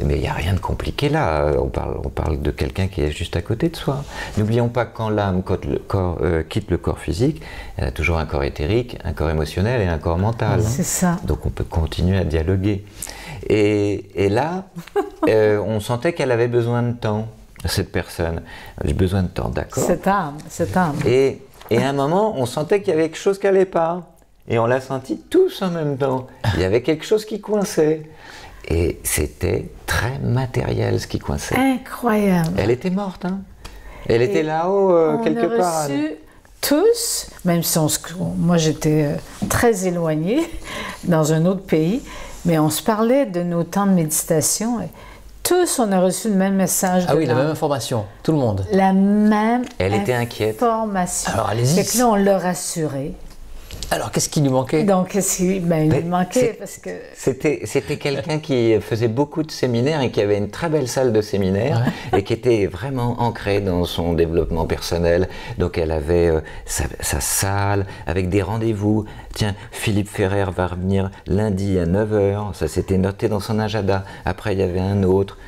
Speaker 3: Mais il n'y a rien de compliqué là, on parle de quelqu'un qui est juste à côté de soi. N'oublions pas que quand l'âme quitte le corps physique, elle a toujours un corps éthérique, un corps émotionnel et un corps mental.
Speaker 2: C'est ça.
Speaker 3: Donc on peut continuer à dialoguer. Et là, on sentait qu'elle avait besoin de temps, cette personne. J'ai besoin de temps, d'accord.
Speaker 2: Cette âme.
Speaker 3: Et à un moment, on sentait qu'il y avait quelque chose qui n'allait pas. Et on l'a senti tous en même temps. Il y avait quelque chose qui coinçait. Et c'était très matériel ce qui coinçait.
Speaker 2: Incroyable.
Speaker 3: Elle était morte, hein. Elle était là-haut quelque part.
Speaker 2: On a reçu tous, même si moi j'étais très éloignée dans un autre pays, mais on se parlait de nos temps de méditation. Et tous, on a reçu le même message.
Speaker 1: Ah oui, la même information, tout le monde.
Speaker 2: La même
Speaker 3: Elle était inquiète.
Speaker 2: Information.
Speaker 1: Alors allez-y.
Speaker 2: Fait que là, on l'a rassurée.
Speaker 1: Alors, qu'est-ce qui lui manquait?
Speaker 2: Donc, il lui manquait parce que...
Speaker 3: C'était quelqu'un qui faisait beaucoup de séminaires et qui avait une très belle salle de séminaire et qui était vraiment ancré dans son développement personnel. Donc, elle avait sa salle avec des rendez-vous. Tiens, Philippe Ferrer va revenir lundi à 9h. Ça s'était noté dans son agenda. Après, il y avait un autre.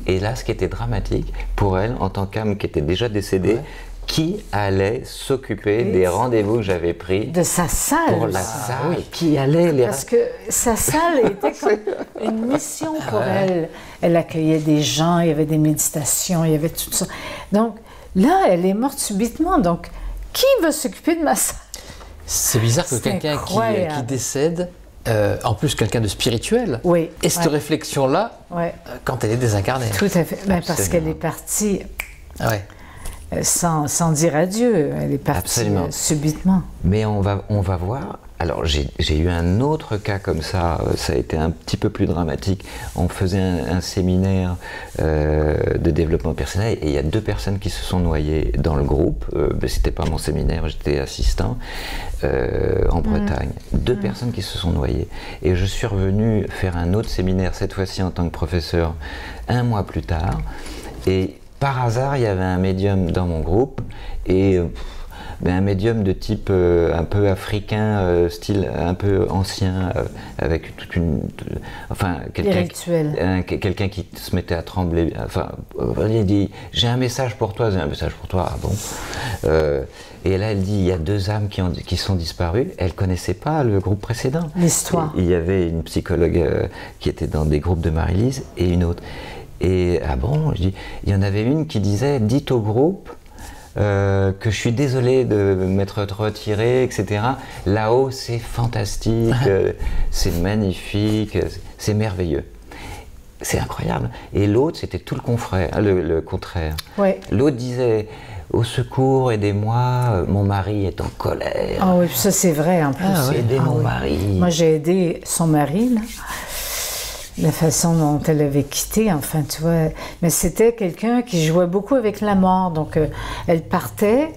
Speaker 3: Et là, ce qui était dramatique pour elle, en tant qu'âme qui était déjà décédée, qui allait s'occuper des rendez-vous que j'avais pris
Speaker 2: de sa salle.
Speaker 3: Pour la salle. Qui allait les...
Speaker 2: Parce que sa salle était comme une mission pour elle. Elle accueillait des gens, il y avait des méditations, il y avait tout ça. Donc là, elle est morte subitement. Donc, qui va s'occuper de ma salle?
Speaker 1: C'est bizarre que quelqu'un qui décède, en plus quelqu'un de spirituel, et cette réflexion-là, quand elle est désincarnée.
Speaker 2: Tout à fait. Ben, parce qu'elle est partie... Sans dire adieu, elle est partie subitement. Mais
Speaker 3: on va voir. Alors j'ai eu un autre cas comme ça a été un petit peu plus dramatique. On faisait un séminaire de développement personnel et il y a 2 personnes qui se sont noyées dans le groupe. C'était pas mon séminaire, j'étais assistant en Bretagne. 2 personnes qui se sont noyées. Et je suis revenu faire un autre séminaire, cette fois-ci en tant que professeur, 1 mois plus tard. Et par hasard, il y avait un médium dans mon groupe, et un médium de type un peu africain, style un peu ancien, avec toute une... quelqu'un qui se mettait à trembler. Il dit « J'ai un message pour toi, ah bon ?» Et là, elle dit, il y a 2 âmes qui sont disparues. Elle ne connaissait pas le groupe précédent.
Speaker 2: L'histoire.
Speaker 3: Il y avait une psychologue qui était dans des groupes de Marie-Lise et une autre. Et ah bon, je dis, il y en avait une qui disait, dites au groupe que je suis désolé de m'être retiré, etc. Là-haut, c'est fantastique, c'est magnifique, c'est merveilleux. C'est incroyable. Et l'autre, c'était tout le contraire. L'autre disait, au secours, aidez-moi, mon mari est en colère.
Speaker 2: Ah oui, ça c'est vrai en plus.
Speaker 3: Aidez mon mari.
Speaker 2: Moi, j'ai aidé son mari, là. La façon dont elle avait quitté, enfin, tu vois. Mais c'était quelqu'un qui jouait beaucoup avec la mort. Donc, elle partait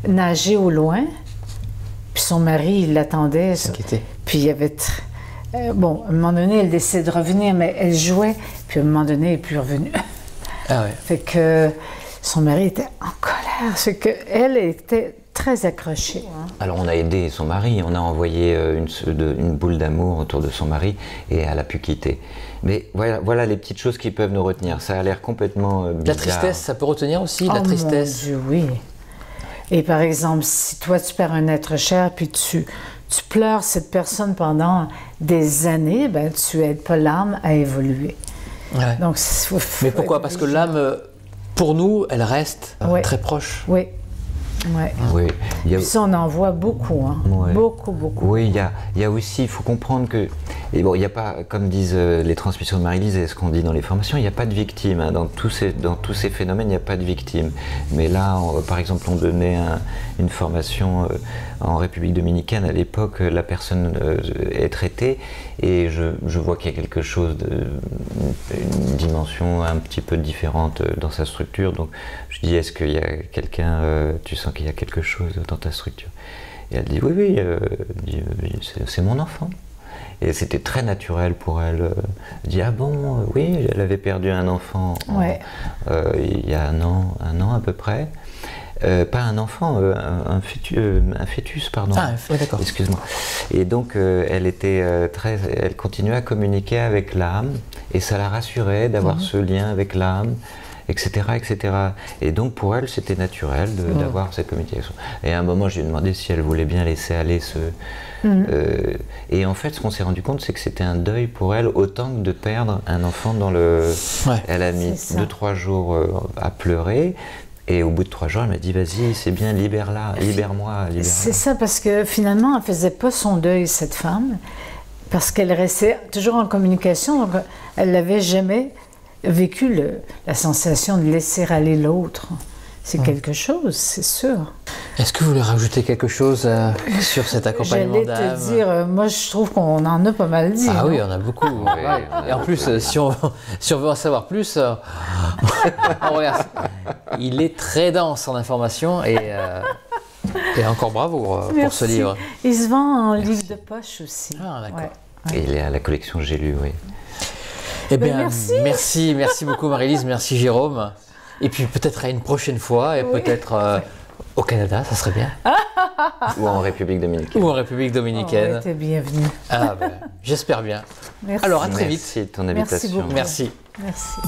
Speaker 2: nager au loin, puis son mari, il l'attendait. Puis il y avait... bon, à un moment donné, elle décide de revenir, mais elle jouait, puis à un moment donné, elle n'est plus revenue. Fait que son mari était en colère. C'est qu'elle était très accrochée.
Speaker 3: Alors on a aidé son mari, on a envoyé une boule d'amour autour de son mari et elle a pu quitter. Mais voilà les petites choses qui peuvent nous retenir. Ça a l'air complètement bizarre.
Speaker 1: La tristesse, ça peut retenir aussi, la tristesse.
Speaker 2: Mon Dieu, oui. Et par exemple, si toi tu perds un être cher, puis tu pleures cette personne pendant des années, ben tu n'aides pas l'âme à évoluer. Donc,
Speaker 1: mais pourquoi? Parce que l'âme, pour nous, elle reste très proche.
Speaker 2: Oui.
Speaker 3: Oui.
Speaker 2: Puis ça, on en voit beaucoup, beaucoup.
Speaker 3: Oui, il y a aussi, il faut comprendre que, et bon, il n'y a pas, comme disent les transmissions de Marie-Lise et ce qu'on dit dans les formations, il n'y a pas de victime. Dans tous ces phénomènes, il n'y a pas de victime. Mais là, par exemple, on donnait une formation en République dominicaine. À l'époque, la personne est traitée et je vois qu'il y a quelque chose, une dimension un petit peu différente dans sa structure. Donc, je dis, est-ce qu'il y a quelqu'un, tu sens qu'il y a quelque chose dans ta structure? Et elle dit, oui, c'est mon enfant. Et c'était très naturel pour elle. Elle dit, ah bon, oui, elle avait perdu un enfant il y a un an à peu près. Pas un enfant, un fœtus, pardon.
Speaker 1: Ah, oui, d'accord.
Speaker 3: Excuse-moi. Et donc, elle continuait à communiquer avec l'âme, et ça la rassurait d'avoir ce lien avec l'âme, etc., etc. Et donc, pour elle, c'était naturel d'avoir cette communication. Et à un moment, je lui ai demandé si elle voulait bien laisser aller et en fait, ce qu'on s'est rendu compte, c'est que c'était un deuil pour elle, autant que de perdre un enfant dans le... Elle a mis 2-3 jours à pleurer. Et au bout de 3 jours, elle m'a dit, vas-y, c'est bien, libère-la, libère-moi.
Speaker 2: C'est ça, parce que finalement, elle ne faisait pas son deuil, cette femme, parce qu'elle restait toujours en communication, donc elle n'avait jamais vécu la sensation de laisser aller l'autre. C'est quelque chose, c'est sûr.
Speaker 1: Est-ce que vous voulez rajouter quelque chose sur cet accompagnement d'âme?
Speaker 2: J'allais te dire, moi je trouve qu'on en a pas mal dit.
Speaker 1: Ah oui, on a beaucoup. Et en plus, si on veut en savoir plus, regarde, il est très dense en informations et Et encore bravo pour ce
Speaker 2: Merci.
Speaker 1: livre.
Speaker 2: Il se vend en livre de poche aussi.
Speaker 1: Ah, d'accord.
Speaker 2: Ouais.
Speaker 3: Et il est à la collection J'ai lu, oui.
Speaker 1: Eh bien,
Speaker 2: merci.
Speaker 1: merci beaucoup Marie-Lise, merci Jérôme. Et puis peut-être à une prochaine fois, et peut-être au Canada, ça serait bien.
Speaker 3: Ou en République dominicaine.
Speaker 1: Ou en République dominicaine.
Speaker 2: Oh, t'es bienvenue.
Speaker 1: Ah, ben, j'espère bien.
Speaker 2: Merci.
Speaker 1: Alors à très vite.
Speaker 3: Merci de ton invitation.
Speaker 2: beaucoup.
Speaker 1: Merci.
Speaker 2: Merci.